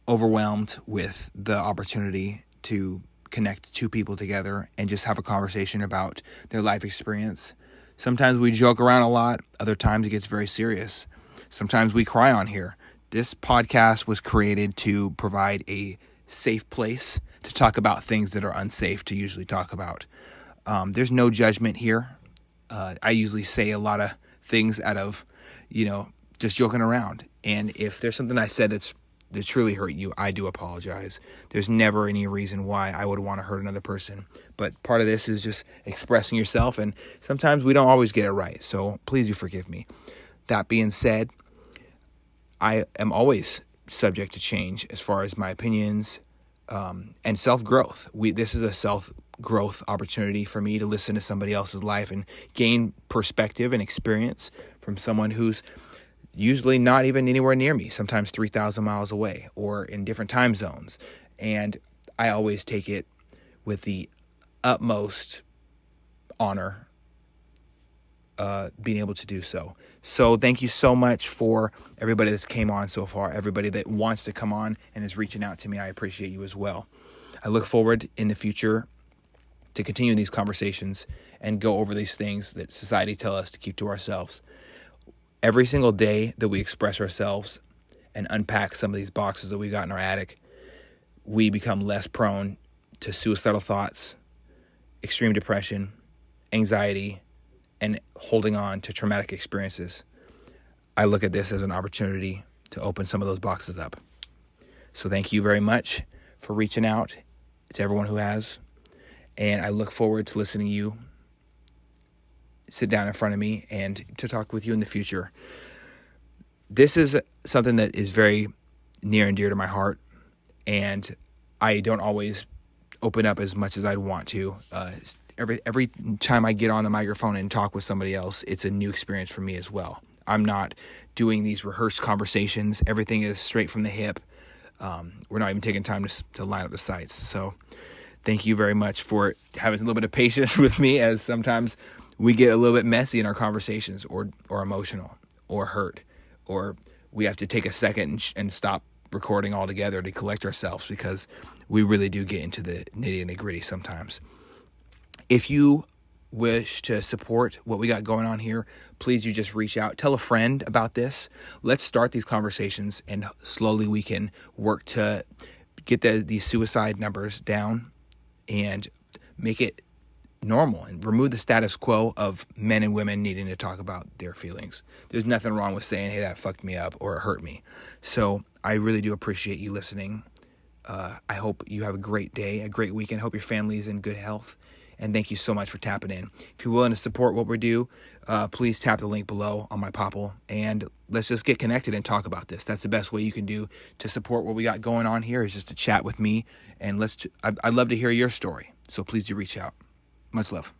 overwhelmed with the opportunity to connect two people together and just have a conversation about their life experience. Sometimes we joke around a lot. Other times it gets very serious. Sometimes we cry on here. This podcast was created to provide a safe place to talk about things that are unsafe to usually talk about. There's no judgment here. I usually say a lot of things out of, just joking around. And if there's something I said that truly hurt you, I do apologize. There's never any reason why I would want to hurt another person. But part of this is just expressing yourself, and sometimes we don't always get it right. So please do forgive me. That being said, I am always subject to change as far as my opinions and self-growth. This is a self-growth opportunity for me to listen to somebody else's life and gain perspective and experience from someone who's usually not even anywhere near me, sometimes 3,000 miles away or in different time zones. And I always take it with the utmost honor being able to do so. So thank you so much for everybody that's came on so far, everybody that wants to come on and is reaching out to me. I appreciate you as well. I look forward in the future to continue these conversations and go over these things that society tell us to keep to ourselves. Every single day that we express ourselves and unpack some of these boxes that we got in our attic, we become less prone to suicidal thoughts, extreme depression, anxiety, and holding on to traumatic experiences. I look at this as an opportunity to open some of those boxes up. So thank you very much for reaching out to everyone who has. And I look forward to listening to you sit down in front of me and to talk with you in the future. This is something that is very near and dear to my heart, and I don't always open up as much as I'd want to. Every time I get on the microphone and talk with somebody else, it's a new experience for me as well. I'm not doing these rehearsed conversations. Everything is straight from the hip. We're not even taking time to line up the sites. So thank you very much for having a little bit of patience with me, as sometimes we get a little bit messy in our conversations or emotional or hurt, or we have to take a second and stop recording altogether to collect ourselves, because we really do get into the nitty and the gritty sometimes. If you wish to support what we got going on here, please you just reach out. Tell a friend about this. Let's start these conversations, and slowly we can work to get these suicide numbers down and make it normal and remove the status quo of men and women needing to talk about their feelings. There's nothing wrong with saying, hey, that fucked me up or it hurt me. So I really do appreciate you listening. I hope you have a great day, a great weekend. I hope your family is in good health. And thank you so much for tapping in. If you're willing to support what we do, please tap the link below on my Popple, and let's just get connected and talk about this. That's the best way you can do to support what we got going on here, is just to chat with me. And I'd love to hear your story. So please do reach out. Much love.